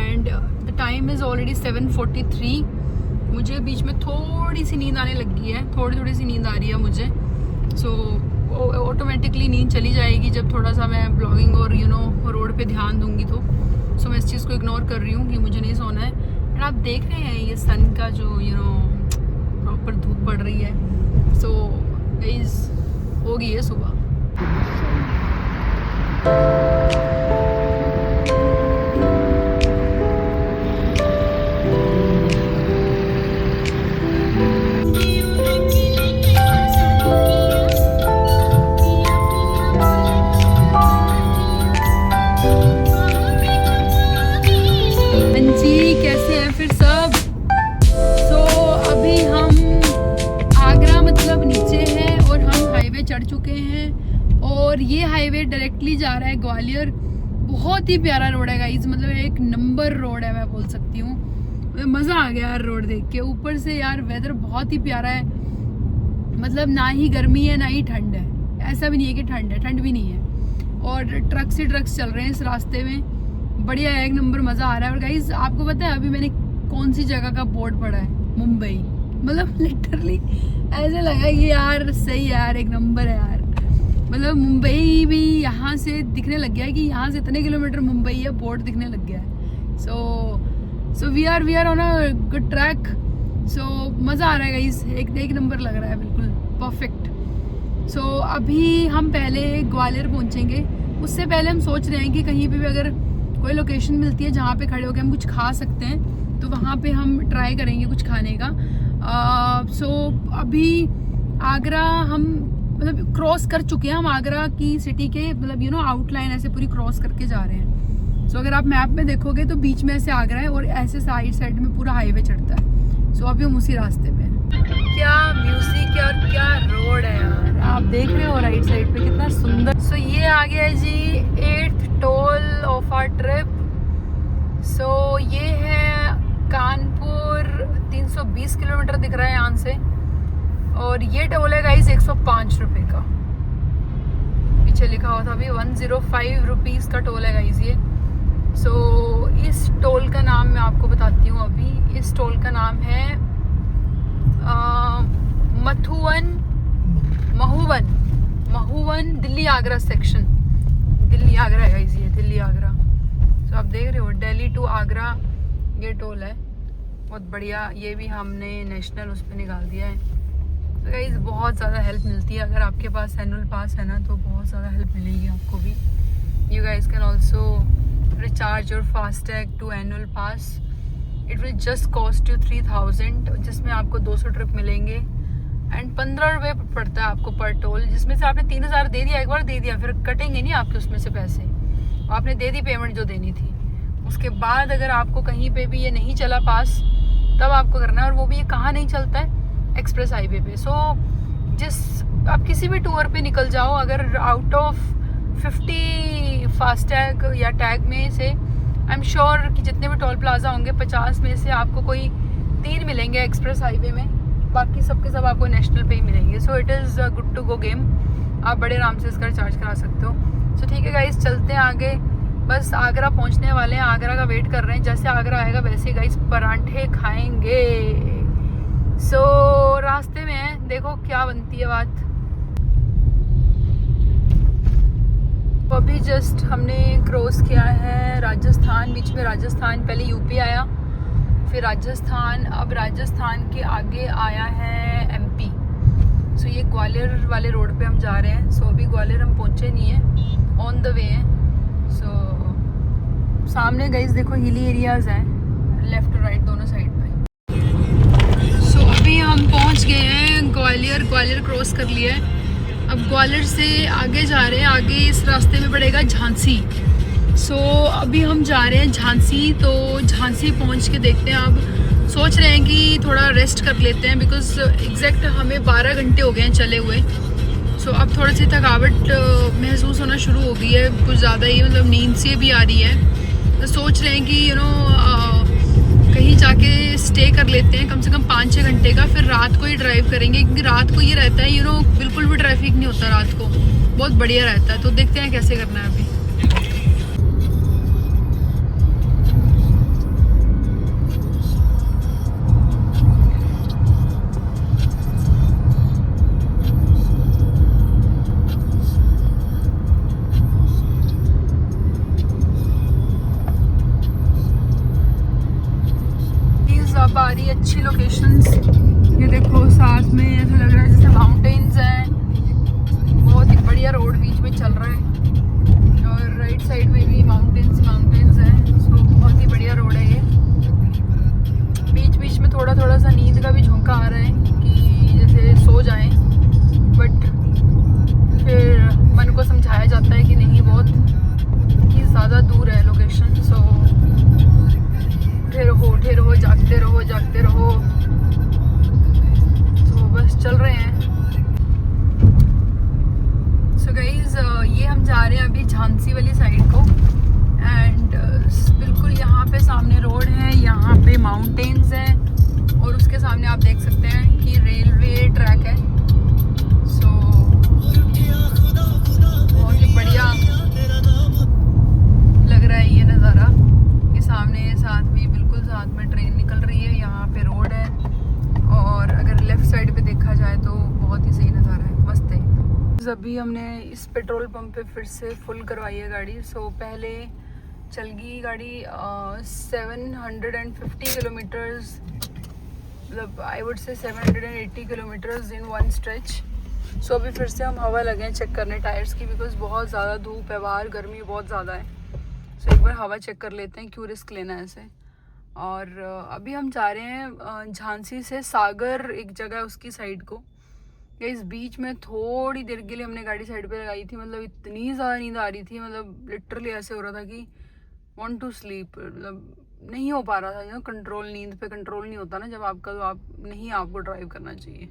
and the time is already 7:43। मुझे बीच में थोड़ी सी नींद आने लगी है, थोड़ी सी नींद आ रही है मुझे। सो ऑटोमेटिकली नींद चली जाएगी जब थोड़ा सा मैं ब्लॉगिंग और रोड पे ध्यान दूंगी तो। सो मैं इस चीज़ को इग्नोर कर रही हूँ कि मुझे नहीं सोना है। एंड आप देख रहे हैं ये सन का जो प्रॉपर धूप पड़ रही है। सो गाइस हो गई है सुबह। कैसे हैं फिर सब? सो अभी हम आगरा मतलब नीचे हैं और हम हाईवे चढ़ चुके हैं और ये हाईवे डायरेक्टली जा रहा है ग्वालियर। बहुत ही प्यारा रोड है गाइस, मतलब एक नंबर रोड है मैं बोल सकती हूँ। मज़ा आ गया यार रोड देख के। ऊपर से यार वेदर बहुत ही प्यारा है, मतलब ना ही गर्मी है ना ही ठंड है। ऐसा भी नहीं है कि ठंड है, ठंड भी नहीं है। और ट्रक्स ही ट्रक्स चल रहे हैं इस रास्ते में, बढ़िया है, एक नंबर मज़ा आ रहा है। और गाइस आपको पता है अभी मैंने कौन सी जगह का बोर्ड पढ़ा है? मुंबई। मतलब लिटरली ऐसे लगा कि यार सही है यार, एक नंबर है यार। मतलब मुंबई भी यहाँ से दिखने लग गया है कि यहाँ से इतने किलोमीटर मुंबई है, बोर्ड दिखने लग गया है। So we are on a good track. So मज़ा आ रहा है गाइस, एक नंबर लग रहा है, बिल्कुल परफेक्ट। सो अभी हम पहले ग्वालियर पहुंचेंगे। उससे पहले हम सोच रहे हैं कि कहीं पे भी अगर कोई लोकेशन मिलती है जहाँ पे खड़े होकर हम कुछ खा सकते हैं तो वहाँ पे हम ट्राई करेंगे कुछ खाने का। सो अभी आगरा हम मतलब क्रॉस कर चुके हैं, हम आगरा की सिटी के मतलब आउटलाइन ऐसे पूरी क्रॉस करके जा रहे हैं। सो अगर आप मैप में देखोगे तो बीच में ऐसे आगरा है और ऐसे साइड में पूरा हाईवे चढ़ता है। सो अभी हम उसी रास्ते पे हैं। क्या म्यूजिक और क्या रोड है यार, आप देख रहे हो राइट साइड पे कितना सुंदर। सो ये आ गया है जी 8th toll of our trip. So ये है कानपुर, 320 किलोमीटर दिख रहा है यहाँ से, और ये टोल है गाइस 105 रुपये का। पीछे लिखा हुआ था अभी 105 रुपीज़ का टोल है गाइस ये। सो इस टोल का नाम मैं आपको बताती हूँ अभी। इस टोल का नाम है महुवन दिल्ली आगरा सेक्शन। दिल्ली आगरा है गाइस ये, दिल्ली आगरा। तो आप देख रहे हो दिल्ली टू आगरा ये टोल है, बहुत बढ़िया। ये भी हमने नेशनल उस पर निकाल दिया है। तो गाइस बहुत ज़्यादा हेल्प मिलती है, अगर आपके पास एनुअल पास है ना तो बहुत ज़्यादा हेल्प मिलेगी आपको भी। You guys can also recharge your FASTag to annual pass. It will just cost you 3000, जिसमें आपको 200 ट्रिप मिलेंगे एंड 15 रुपये पड़ता है आपको पर टोल, जिसमें से आपने 3000 दे दिया, एक बार दे दिया, फिर कटेंगे नहीं आपके उसमें से पैसे। आपने दे दी पेमेंट जो देनी थी। उसके बाद अगर आपको कहीं पे भी ये नहीं चला पास तब आपको करना है, और वो भी ये कहाँ नहीं चलता है, एक्सप्रेस हाईवे पे। सो आप किसी भी टूर पे निकल जाओ, अगर आउट ऑफ 50 फास्टैग या टैग में से आई एम श्योर कि जितने भी टोल प्लाजा होंगे 50 में से आपको कोई 3 मिलेंगे एक्सप्रेस हाईवे में, बाकी सबके सब आपको नेशनल पे ही मिलेंगे। So it is good to go game, आप बड़े आराम से इसका रिचार्ज करा सकते हो। सो ठीक है गाइस, चलते हैं आगे। बस आगरा पहुंचने वाले हैं, आगरा का वेट कर रहे हैं। जैसे आगरा आएगा वैसे गाइस परांठे खाएंगे। सो रास्ते में है, देखो क्या बनती है बात। अभी जस्ट हमने क्रॉस किया है राजस्थान, बीच में राजस्थान, पहले यूपी आया फिर राजस्थान, अब राजस्थान के आगे आया है एमपी। सो ये ग्वालियर वाले रोड पे हम जा रहे हैं। सो अभी ग्वालियर हम पहुंचे नहीं हैं, ऑन द वे हैं। सो सामने गाइस देखो हिली एरियाज़ हैं, लेफ्ट और राइट दोनों साइड पे। सो अभी हम पहुंच गए हैं ग्वालियर क्रॉस कर लिया है। अब ग्वालियर से आगे जा रहे हैं, आगे इस रास्ते में पड़ेगा झांसी। सो अभी हम जा रहे हैं झांसी। तो झांसी पहुंच के देखते हैं, अब सोच रहे हैं कि थोड़ा रेस्ट कर लेते हैं, बिकॉज एग्जैक्ट हमें 12 घंटे हो गए हैं चले हुए। सो अब थोड़ी सी थकावट महसूस होना शुरू हो गई है, कुछ ज़्यादा ही, मतलब नींद से भी आ रही है। तो सोच रहे हैं कि कहीं जाके स्टे कर लेते हैं कम से कम 5-6 घंटे का, फिर रात को ही ड्राइव करेंगे, क्योंकि रात को ये रहता है बिल्कुल भी ट्रैफिक नहीं होता रात को, बहुत बढ़िया रहता है। तो देखते हैं कैसे करना है अभी। अब आ रही है अच्छी लोकेशंस, ये देखो साथ में ऐसा लग रहा है जैसे माउंटेन्स हैं, बहुत ही बढ़िया रोड बीच में चल रहा है, और राइट साइड में भी माउंटेन्स हैं। सो बहुत ही बढ़िया रोड है ये। बीच में थोड़ा सा नींद का भी झोंका आ रहा है कि जैसे सो जाएं, बट फिर मन को समझाया जाता है कि नहीं, बहुत ही ज़्यादा दूर है लोकेशन। सो उठे रहो जागते रहो। तो बस चल रहे हैं। सो गाइज ये हम जा रहे हैं अभी झांसी वाली साइड को, एंड बिल्कुल यहाँ पे सामने रोड है, यहाँ पे माउंटेन्स हैं, और उसके सामने आप देख सकते हैं कि रेलवे ट्रैक है। सो बहुत ही बढ़िया लग रहा है ये नज़ारा, कि सामने बिल्कुल साथ में ट्रेन निकल रही है, यहाँ पे रोड है, और अगर लेफ्ट साइड पे देखा जाए तो बहुत ही सही नज़ारा है, मस्त है। अभी हमने इस पेट्रोल पंप पे फिर से फुल करवाई है गाड़ी। सो पहले चल गई गाड़ी 750 किलोमीटर्स, मतलब आई would say 780 kilometres in one stretch. So अभी फिर से हम हवा लगे हैं चेक करने टायर्स की, बिकॉज बहुत ज़्यादा धूप है बाहर, गर्मी बहुत ज़्यादा है। सो एक बार हवा चेक कर लेते हैं, क्यों रिस्क लेना है ऐसे। और अभी हम जा रहे हैं झांसी से सागर, एक जगह उसकी साइड को। इस बीच में थोड़ी देर के लिए हमने गाड़ी साइड पे लगाई थी, मतलब इतनी ज़्यादा नींद आ रही थी, मतलब लिटरली ऐसे हो रहा था कि वांट टू स्लीप, मतलब नहीं हो पा रहा था ना कंट्रोल, नींद पे कंट्रोल नहीं होता ना जब आपका, तो आप नहीं, आपको ड्राइव करना चाहिए।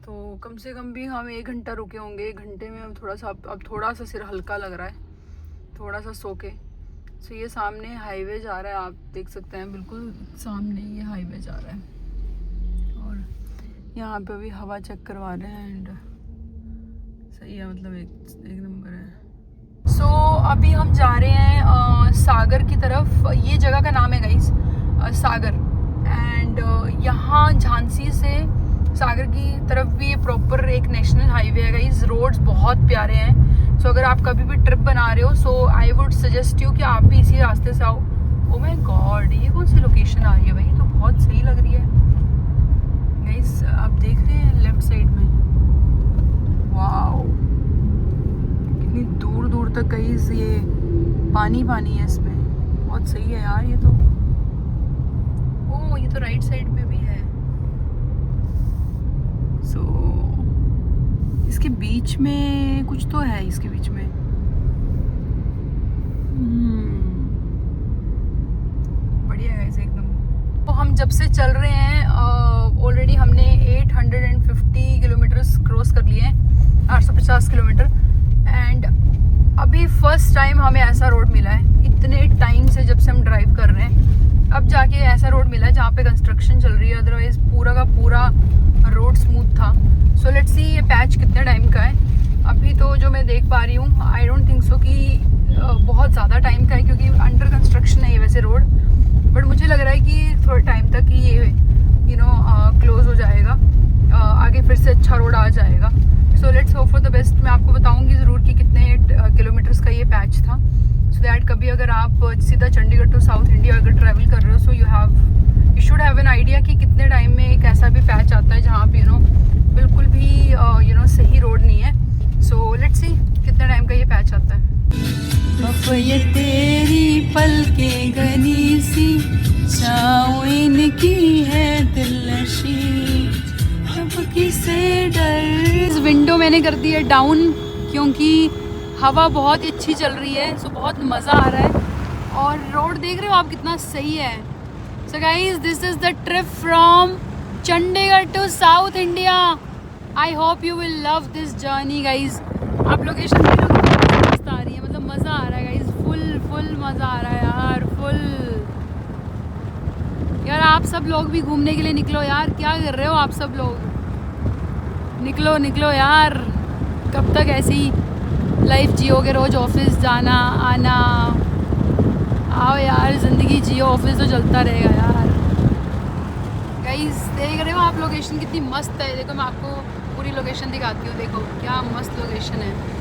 तो कम से कम भी हम 1 घंटा रुके होंगे, 1 घंटे में हम थोड़ा सा, अब थोड़ा सा सिर हल्का लग रहा है, थोड़ा सा सो के। सो ये सामने हाईवे जा रहा है, आप देख सकते हैं बिल्कुल सामने ये हाईवे जा रहा है। और यहाँ पे अभी हवा चेक करवा रहे हैं एंड सही है, मतलब एक नंबर है। सो अभी हम जा रहे हैं सागर की तरफ। ये जगह का नाम है गाइस सागर, एंड यहाँ झांसी से सागर की तरफ भी ये प्रॉपर एक नेशनल हाईवे है गाइस। रोड्स बहुत प्यारे हैं। सो अगर आप कभी भी ट्रिप बना रहे हो, सो आई वुड सजेस्ट यू कि आप भी इसी रास्ते से आओ। ओ माय गॉड, ये कौन सी लोकेशन आ रही है भाई, ये तो बहुत सही लग रही है गाइस। आप देख रहे हैं लेफ्ट साइड में, वाओ कितनी दूर दूर तक गाइस ये पानी पानी है इसमें, बहुत सही है यार ये तो। ओ ये तो राइट साइड में भी है। सो इसके बीच में कुछ तो है, इसके बीच में बढ़िया है गाइस एकदम। तो हम जब से चल रहे हैं ऑलरेडी हमने 850 किलोमीटर्स क्रॉस कर लिए हैं, 850 किलोमीटर। एंड अभी फर्स्ट टाइम हमें ऐसा रोड मिला है इतने टाइम से, जब से हम ड्राइव कर रहे हैं, अब जाके ऐसा रोड मिला है जहाँ पे कंस्ट्रक्शन चल रही है, अदरवाइज पूरा का पूरा रोड स्मूथ था। सो लेट्स सी ये पैच कितने टाइम का है। अभी तो जो मैं देख पा रही हूँ, आई डोंट थिंक सो कि बहुत ज़्यादा टाइम का है, क्योंकि अंडर कंस्ट्रक्शन है ये वैसे रोड, बट मुझे लग रहा है कि थोड़े टाइम तक ही ये क्लोज हो जाएगा, आगे फिर से अच्छा रोड आ जाएगा। सो let's hope for the best. मैं आपको बताऊंगी ज़रूर कि कितने किलोमीटर्स का ये पैच था, सो दैट कभी अगर आप सीधा चंडीगढ़ टू साउथ इंडिया अगर ट्रैवल कर रहे हो, so you should have an idea कि कितने टाइम में एक ऐसा भी पैच आता है जहाँ पे बिल्कुल भी सही रोड नहीं है। सो लेट्स सी कितने टाइम का ये पैच आता है। अब ये तेरी पलकें घनी सी छाँव इनकी है दिलनशी, अब किसे डर। विंडो मैंने कर दी है डाउन, क्योंकि हवा बहुत ही अच्छी चल रही है, सो बहुत मज़ा आ रहा है। और रोड देख रहे हो आप कितना सही है। So guys this is the trip from Chandigarh to south India. I hope you will love this journey guys. आप लोकेशन देख लो कितनी मस्त आ रही है, मतलब मज़ा आ रहा है गाइज, फुल मज़ा आ रहा है यार, फुल। यार आप सब लोग भी घूमने के लिए निकलो यार, क्या कर रहे हो आप सब लोग, निकलो यार। कब तक ऐसी लाइफ जियोगे, रोज़ ऑफिस जाना आना। आओ यार ज़िंदगी जियो, ऑफिस तो चलता रहेगा यार। गाइस देख रहे हो आप लोकेशन कितनी मस्त है। देखो मैं आपको पूरी लोकेशन दिखाती हूँ, देखो क्या मस्त लोकेशन है।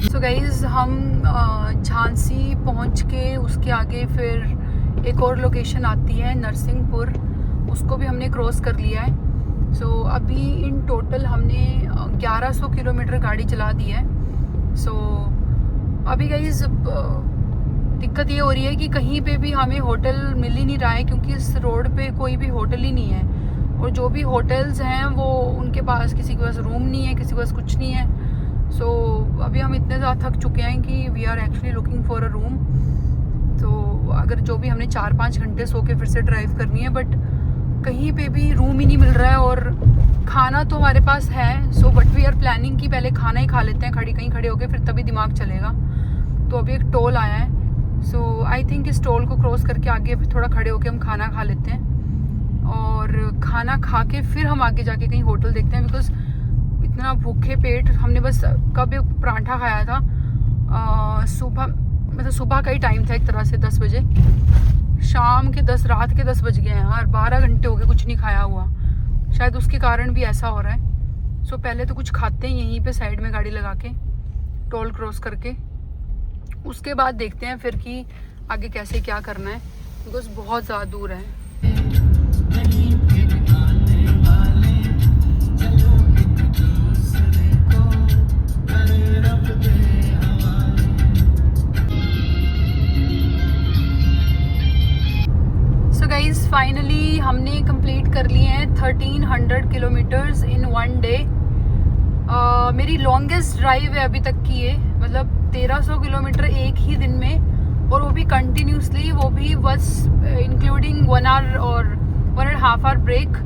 सो गाइज़ हम झांसी पहुंच के उसके आगे फिर एक और लोकेशन आती है नरसिंहपुर, उसको भी हमने क्रॉस कर लिया है। सो अभी इन टोटल हमने 1100 किलोमीटर गाड़ी चला दी है। सो अभी गाइज़ दिक्कत ये हो रही है कि कहीं पे भी हमें होटल मिल ही नहीं रहा है, क्योंकि इस रोड पे कोई भी होटल ही नहीं है, और जो भी होटल्स हैं वो उनके पास, किसी के पास रूम नहीं है, किसी के पास कुछ नहीं है। सो अभी हम इतने ज़्यादा थक चुके हैं कि we are actually looking for a room. तो अगर जो भी हमने 4-5 घंटे सो के फिर से ड्राइव करनी है, बट कहीं पे भी रूम ही नहीं मिल रहा है और खाना तो हमारे पास है। So but we are planning कि पहले खाना ही खा लेते हैं कहीं खड़े होके, फिर तभी दिमाग चलेगा। तो अभी एक टोल आया है, सो आई थिंक इस टोल को क्रॉस करके आगे थोड़ा खड़े होके हम खाना खा लेते हैं और खाना खा के फिर हम आगे जाके कहीं होटल देखते हैं, बिकॉज इतना भूखे पेट हमने बस कब एक पराठा खाया था सुबह, मतलब सुबह का ही टाइम था एक तरह से 10 बजे, शाम के 10 रात के 10 बज गए हैं यार, 12 घंटे हो गए कुछ नहीं खाया हुआ, शायद उसके कारण भी ऐसा हो रहा है। सो पहले तो कुछ खाते हैं यहीं पे साइड में गाड़ी लगा के टोल क्रॉस करके, उसके बाद देखते हैं फिर कि आगे कैसे क्या करना है, बिकॉज बहुत ज़्यादा दूर है। सो गाइज फाइनली हमने कंप्लीट कर लिए हैं 1300 किलोमीटर्स इन 1 डे। मेरी लॉन्गेस्ट ड्राइव है अभी तक की ये, मतलब 1300 किलोमीटर एक ही दिन में, और वो भी कंटिन्यूसली, वो भी बस इंक्लूडिंग 1 आवर और 1.5 आवर ब्रेक,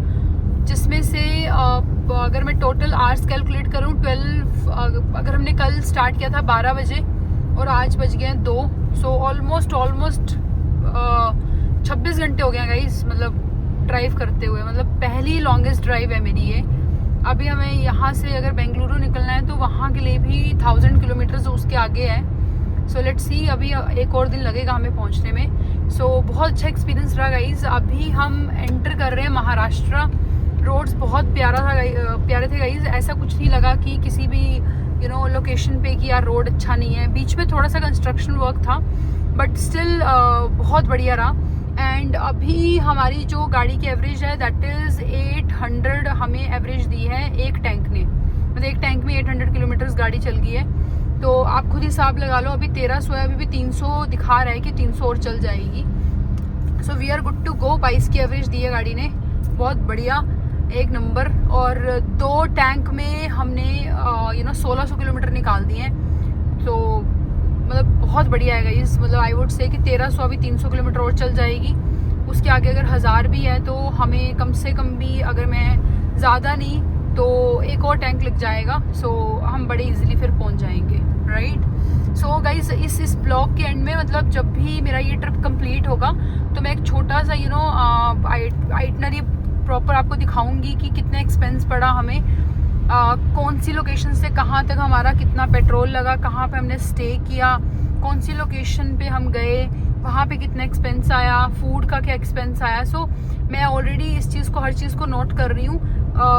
जिसमें से अगर मैं टोटल आवर्स कैलकुलेट करूँ 12, अगर हमने कल स्टार्ट किया था 12 बजे और आज बज गए हैं 2, सो ऑलमोस्ट 26 घंटे हो गए हैं गाइस, मतलब ड्राइव करते हुए, मतलब पहली लॉन्गेस्ट ड्राइव है मेरी ये। अभी हमें यहाँ से अगर बेंगलुरु निकलना है तो वहाँ के लिए भी 1000 किलोमीटर्स उसके आगे है। सो लेट्स सी, अभी एक और दिन लगेगा हमें पहुँचने में। सो बहुत अच्छा एक्सपीरियंस रहा गाइज। अभी हम एंटर कर रहे हैं महाराष्ट्र। रोड्स बहुत प्यारे थे गाइज, ऐसा कुछ नहीं लगा कि किसी भी लोकेशन पे कि यार रोड अच्छा नहीं है। बीच में थोड़ा सा कंस्ट्रक्शन वर्क था बट स्टिल बहुत बढ़िया रहा। एंड अभी हमारी जो गाड़ी की एवरेज है दैट इज़ 800 हमें एवरेज दी है एक टैंक ने, मतलब एक टैंक में 800 किलोमीटर्स गाड़ी चल गई है। तो आप खुद हिसाब लगा लो, अभी 1300 है, अभी भी 300 दिखा रहा है कि 300 और चल जाएगी। So we are good to go. 22 की एवरेज दी है गाड़ी ने, बहुत बढ़िया, एक नंबर। और 2 टैंक में हमने 1600 किलोमीटर निकाल दिए हैं, तो मतलब बहुत बढ़िया है गाइस। मतलब आई वुड से कि 1300 अभी 300 किलोमीटर और चल जाएगी, उसके आगे अगर 1000 भी है तो हमें कम से कम भी, अगर मैं ज़्यादा नहीं तो एक और टैंक लग जाएगा। सो हम बड़े इजीली फिर पहुंच जाएंगे, राइट। सो गाइस इस ब्लॉग के एंड में, मतलब जब भी मेरा ये ट्रिप कंप्लीट होगा तो मैं एक छोटा सा आइटनरी प्रॉपर आपको दिखाऊंगी कि कितना एक्सपेंस पड़ा हमें, कौन सी लोकेशन से कहाँ तक हमारा कितना पेट्रोल लगा, कहाँ पे हमने स्टे किया, कौन सी लोकेशन पे हम गए, वहाँ पे कितना एक्सपेंस आया, फूड का क्या एक्सपेंस आया। सो मैं ऑलरेडी इस चीज़ को, हर चीज़ को नोट कर रही हूँ,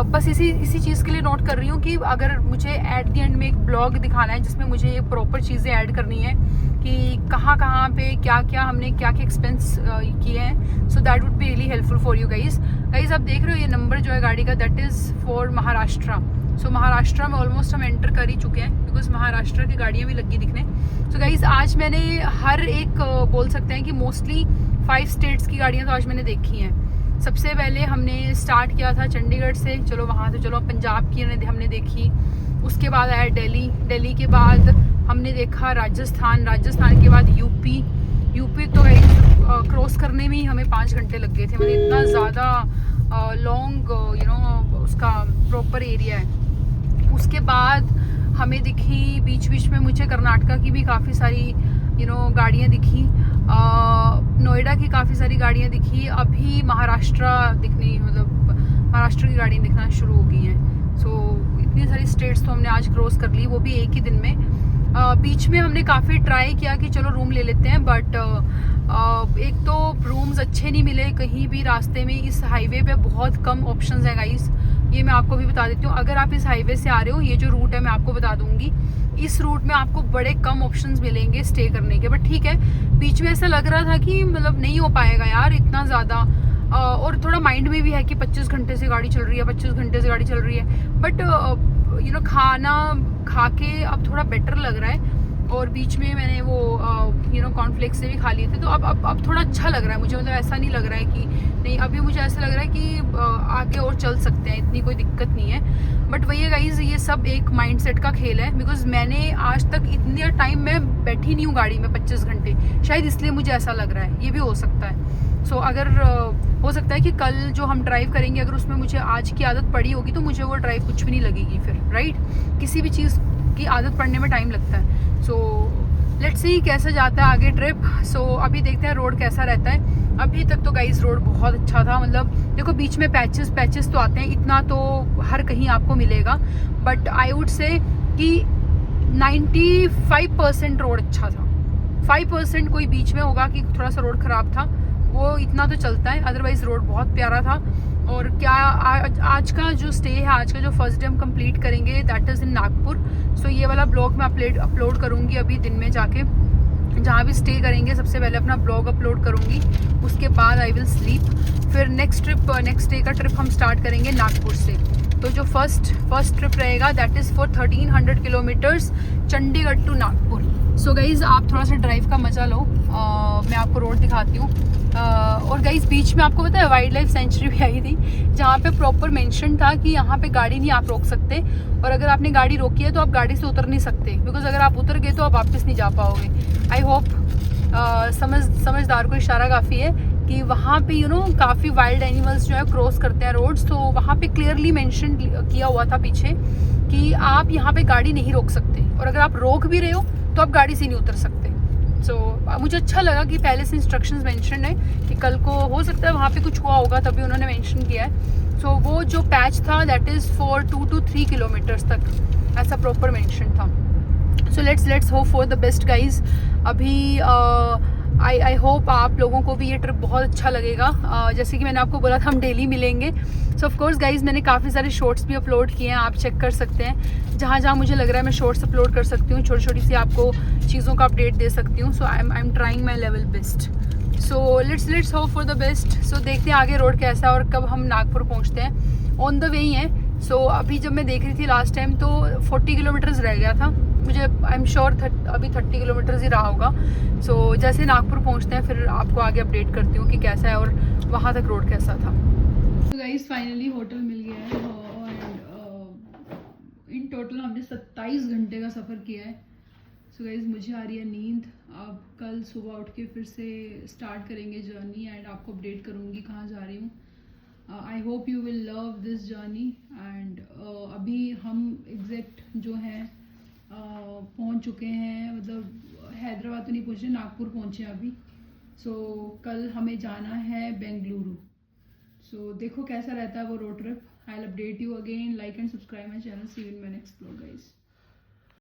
बस इसी चीज़ के लिए नोट कर रही हूँ कि अगर मुझे एट द एंड में एक ब्लॉग दिखाना है जिसमें मुझे ये प्रॉपर चीज़ें ऐड करनी है कि कहाँ पे क्या हमने क्या एक्सपेंस किए हैं। So that would be really helpful for you guys. आप देख रहे हो ये नंबर जो है गाड़ी का, दैट इज़ फॉर महाराष्ट्र। सो महाराष्ट्र में ऑलमोस्ट हम एंटर कर ही चुके हैं, बिकॉज महाराष्ट्र की गाड़ियाँ भी लगी दिखने। सो गाइज आज मैंने हर एक बोल सकते हैं कि मोस्टली 5 स्टेट्स की गाड़ियाँ तो आज मैंने देखी हैं। सबसे पहले हमने स्टार्ट किया था चंडीगढ़ से, चलो वहाँ तो चलो पंजाब की हमने देखी, उसके बाद आया दिल्ली के बाद हमने देखा राजस्थान के बाद यूपी तो क्रॉस करने में ही हमें 5 घंटे लग गए थे, मतलब इतना ज़्यादा लॉन्ग उसका प्रॉपर एरिया है। उसके बाद हमें दिखी बीच में मुझे कर्नाटका की भी काफ़ी सारी गाड़ियाँ दिखी, नोएडा की काफ़ी सारी गाड़ियाँ दिखी। अभी महाराष्ट्र दिखनी, मतलब महाराष्ट्र की गाड़ियाँ दिखना शुरू हो गई हैं। सो इतनी सारी स्टेट्स तो हमने आज क्रॉस कर ली, वो भी एक ही दिन में। बीच में हमने काफ़ी ट्राई किया कि चलो रूम ले लेते हैं, बट एक तो रूम्स अच्छे नहीं मिले कहीं भी रास्ते में। इस हाईवे पे बहुत कम ऑप्शंस हैं गाइस, ये मैं आपको भी बता देती हूँ। अगर आप इस हाईवे से आ रहे हो, ये जो रूट है मैं आपको बता दूंगी, इस रूट में आपको बड़े कम ऑप्शंस मिलेंगे स्टे करने के। बट ठीक है, बीच में ऐसा लग रहा था कि मतलब नहीं हो पाएगा यार इतना ज़्यादा, और थोड़ा माइंड में भी है कि 25 घंटे से गाड़ी चल रही है, 25 घंटे से गाड़ी चल रही है। बट खाना खा के अब थोड़ा बेटर लग रहा है, और बीच में मैंने वो कॉर्नफ्लेक्स से भी खा लिए थे, तो अब थोड़ा अच्छा लग रहा है मुझे। मतलब ऐसा नहीं लग रहा है कि नहीं, अभी मुझे ऐसा लग रहा है कि आगे और चल सकते हैं, इतनी कोई दिक्कत नहीं है। बट वही है गाइज, ये सब एक माइंडसेट का खेल है। बिकॉज मैंने आज तक इतने टाइम मैं बैठी नहीं हूँ गाड़ी में 25 घंटे, शायद इसलिए मुझे ऐसा लग रहा है, ये भी हो सकता है। सो अगर हो सकता है कि कल जो हम ड्राइव करेंगे अगर उसमें मुझे आज की आदत पड़ी होगी तो मुझे वो ड्राइव कुछ भी नहीं लगेगी फिर, राइट। किसी भी चीज़ की आदत पड़ने में टाइम लगता है। सो लेट्स सी कैसा जाता है आगे ट्रिप। सो अभी देखते हैं रोड कैसा रहता है। अभी तक तो गाइस रोड बहुत अच्छा था, मतलब देखो बीच में पैचेस तो आते हैं, इतना तो हर कहीं आपको मिलेगा, बट आई वुड से कि 95% रोड अच्छा था। 5% कोई बीच में होगा कि थोड़ा सा रोड ख़राब था, वो इतना तो चलता है, अदरवाइज़ रोड बहुत प्यारा था। और क्या आज का जो स्टे है, आज का जो फर्स्ट डे हम कंप्लीट करेंगे दैट इज़ इन नागपुर। सो ये वाला ब्लॉग मैं अपलोड करूँगी अभी दिन में जाके, जहाँ भी स्टे करेंगे सबसे पहले अपना ब्लॉग अपलोड करूँगी, उसके बाद आई विल स्लीप। फिर नेक्स्ट डे का ट्रिप हम स्टार्ट करेंगे नागपुर से। तो जो फर्स्ट ट्रिप रहेगा that is for 1300 kilometres Chandigarh to Nagpur. So guys आप थोड़ा सा ड्राइव का मज़ा लो, मैं आपको रोड दिखाती हूँ। और गाइज़ बीच में आपको पता है वाइल्ड लाइफ सेंचुरी भी आई थी, जहाँ पे प्रॉपर मेंशन था कि यहाँ पे गाड़ी नहीं आप रोक सकते, और अगर आपने गाड़ी रोकी है तो आप गाड़ी से उतर नहीं सकते, बिकॉज अगर आप उतर गए तो आप वापस नहीं जा पाओगे। आई होप समझदार को इशारा काफ़ी है कि वहाँ पे काफ़ी वाइल्ड एनिमल्स जो है क्रॉस करते हैं रोड्स। तो वहाँ पे क्लियरली मेंशन किया हुआ था पीछे कि आप यहाँ पे गाड़ी नहीं रोक सकते, और अगर आप रोक भी रहे हो तो आप गाड़ी से नहीं उतर सकते। सो मुझे अच्छा लगा कि पहले से इंस्ट्रक्शंस मेंशन है कि कल को हो सकता है वहाँ पे कुछ हुआ होगा तभी उन्होंने मेंशन किया है। सो वो जो पैच था that is for 2 to 3 kilometres तक, ऐसा प्रॉपर मेंशन था। सो let's hope for the best guys. अभी आई होप आप लोगों को भी ये ट्रिप बहुत अच्छा लगेगा। जैसे कि मैंने आपको बोला था हम डेली मिलेंगे। सो ऑफ कोर्स गाइज मैंने काफ़ी सारे शॉर्ट्स भी अपलोड किए हैं, आप चेक कर सकते हैं। जहाँ मुझे लग रहा है मैं शॉर्ट्स अपलोड कर सकती हूँ, छोटी सी आपको चीज़ों का अपडेट दे सकती हूँ। So I am trying my level best. So let's hope for the best. So देखते हैं आगे रोड कैसा है और कब हम नागपुर पहुँचते हैं। ऑन द वे ही है। सो अभी जब मैं देख रही थी लास्ट टाइम तो 40 किलोमीटर्स रह गया था, मुझे आई एम श्योर अभी 30 किलोमीटर्स ही रहा होगा। सो जैसे नागपुर पहुंचते हैं फिर आपको आगे अपडेट करती हूँ कि कैसा है और वहाँ तक रोड कैसा था। तो गाइस फाइनली होटल मिल गया है, और इन टोटल हमने 27 घंटे का सफ़र किया है। सो गाइस मुझे आ रही है नींद। अब कल सुबह उठ के फिर से स्टार्ट करेंगे जर्नी, एंड आपको अपडेट करूँगी कहाँ जा रही हूँ। आई hope you will love this journey. And अभी हम एग्जैक्ट जो है पहुंच चुके हैं, मतलब हैदराबाद तो नहीं पहुंचे, नागपुर पहुंचे अभी। सो कल हमें जाना है बेंगलुरु। सो देखो कैसा रहता है वो road trip. I will update you again. Like and subscribe my channel. See you in my next vlog guys.